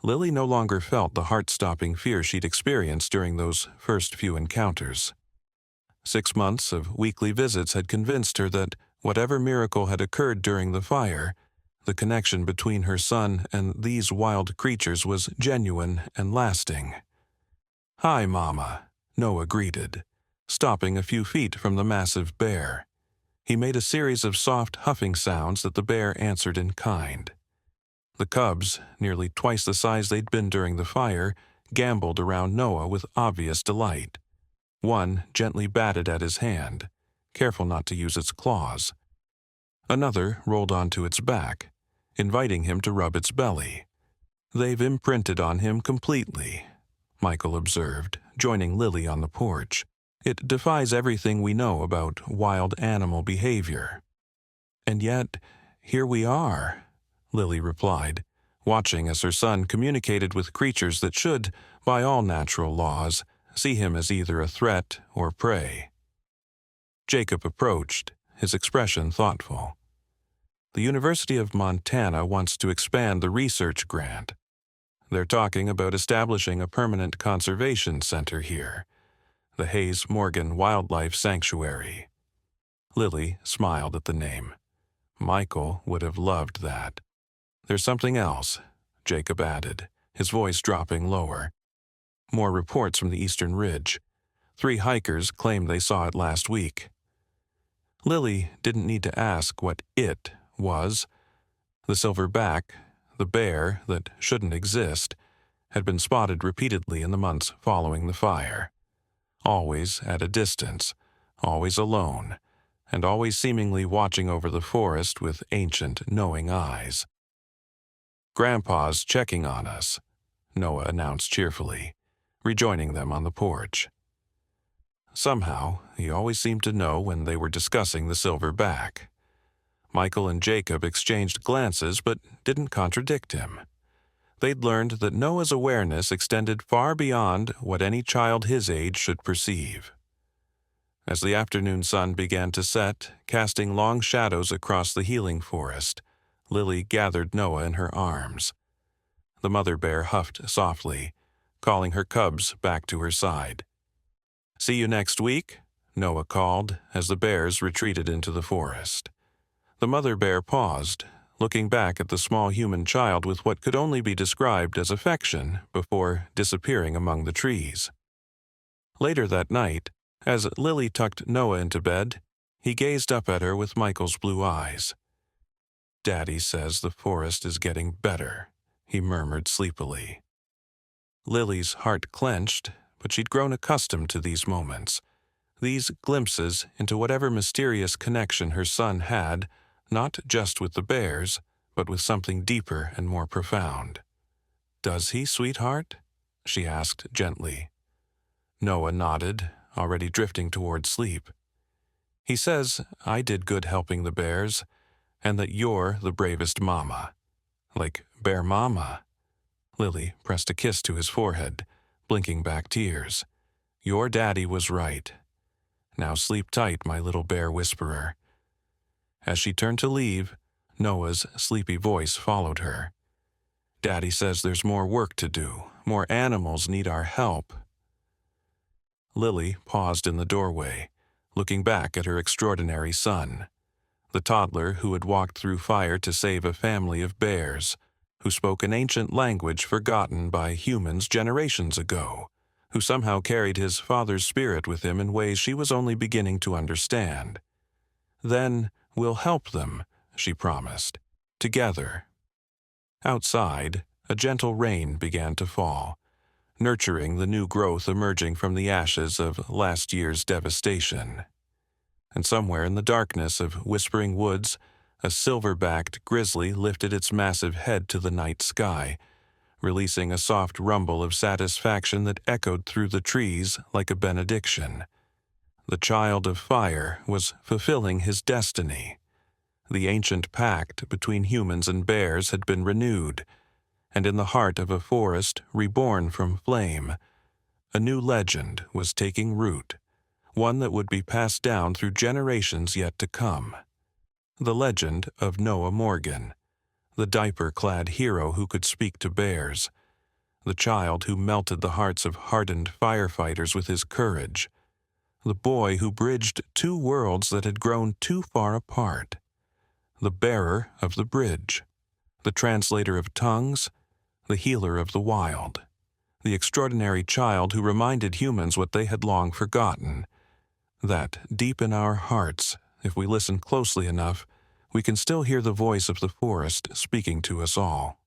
Lily no longer felt the heart-stopping fear she'd experienced during those first few encounters. 6 months of weekly visits had convinced her that whatever miracle had occurred during the fire, the connection between her son and these wild creatures was genuine and lasting. "Hi, Mama," Noah greeted, stopping a few feet from the massive bear. He made a series of soft huffing sounds that the bear answered in kind. The cubs, nearly twice the size they'd been during the fire, gamboled around Noah with obvious delight. One gently batted at his hand, careful not to use its claws. Another rolled onto its back, inviting him to rub its belly. "They've imprinted on him completely," Michael observed, joining Lily on the porch. "It defies everything we know about wild animal behavior." "And yet, here we are," Lily replied, watching as her son communicated with creatures that should, by all natural laws, see him as either a threat or prey. Jacob approached, his expression thoughtful. "The University of Montana wants to expand the research grant. They're talking about establishing a permanent conservation center here, the Hayes Morgan Wildlife Sanctuary." Lily smiled at the name. Michael would have loved that. "There's something else," Jacob added, his voice dropping lower. "More reports from the Eastern Ridge. 3 hikers claim they saw it last week." Lily didn't need to ask what "it" was. The silverback, the bear that shouldn't exist, had been spotted repeatedly in the months following the fire. Always at a distance, always alone, and always seemingly watching over the forest with ancient, knowing eyes. "Grandpa's checking on us," Noah announced cheerfully, rejoining them on the porch. Somehow, he always seemed to know when they were discussing the silverback. Michael and Jacob exchanged glances but didn't contradict him. They'd learned that Noah's awareness extended far beyond what any child his age should perceive. As the afternoon sun began to set, casting long shadows across the healing forest, Lily gathered Noah in her arms. The mother bear huffed softly, calling her cubs back to her side. "See you next week," Noah called as the bears retreated into the forest. The mother bear paused, looking back at the small human child with what could only be described as affection before disappearing among the trees. Later that night, as Lily tucked Noah into bed, he gazed up at her with Michael's blue eyes. "Daddy says the forest is getting better," he murmured sleepily. Lily's heart clenched, but she'd grown accustomed to these moments, these glimpses into whatever mysterious connection her son had, not just with the bears, but with something deeper and more profound. "Does he, sweetheart?" she asked gently. Noah nodded, already drifting toward sleep. "He says I did good helping the bears, and that you're the bravest mama. Like Bear Mama." Lily pressed a kiss to his forehead, blinking back tears. "Your daddy was right. Now sleep tight, my little bear whisperer." As she turned to leave, Noah's sleepy voice followed her. "Daddy says there's more work to do. More animals need our help." Lily paused in the doorway, looking back at her extraordinary son, the toddler who had walked through fire to save a family of bears, who spoke an ancient language forgotten by humans generations ago, who somehow carried his father's spirit with him in ways she was only beginning to understand. "Then we'll help them," she promised, "together." Outside, a gentle rain began to fall, nurturing the new growth emerging from the ashes of last year's devastation. And somewhere in the darkness of whispering woods, a silver-backed grizzly lifted its massive head to the night sky, releasing a soft rumble of satisfaction that echoed through the trees like a benediction. The child of fire was fulfilling his destiny. The ancient pact between humans and bears had been renewed, and in the heart of a forest reborn from flame, a new legend was taking root, one that would be passed down through generations yet to come. The legend of Noah Morgan, the diaper-clad hero who could speak to bears, the child who melted the hearts of hardened firefighters with his courage, the boy who bridged two worlds that had grown too far apart, the bearer of the bridge, the translator of tongues, the healer of the wild, the extraordinary child who reminded humans what they had long forgotten, that deep in our hearts, if we listen closely enough, we can still hear the voice of the forest speaking to us all.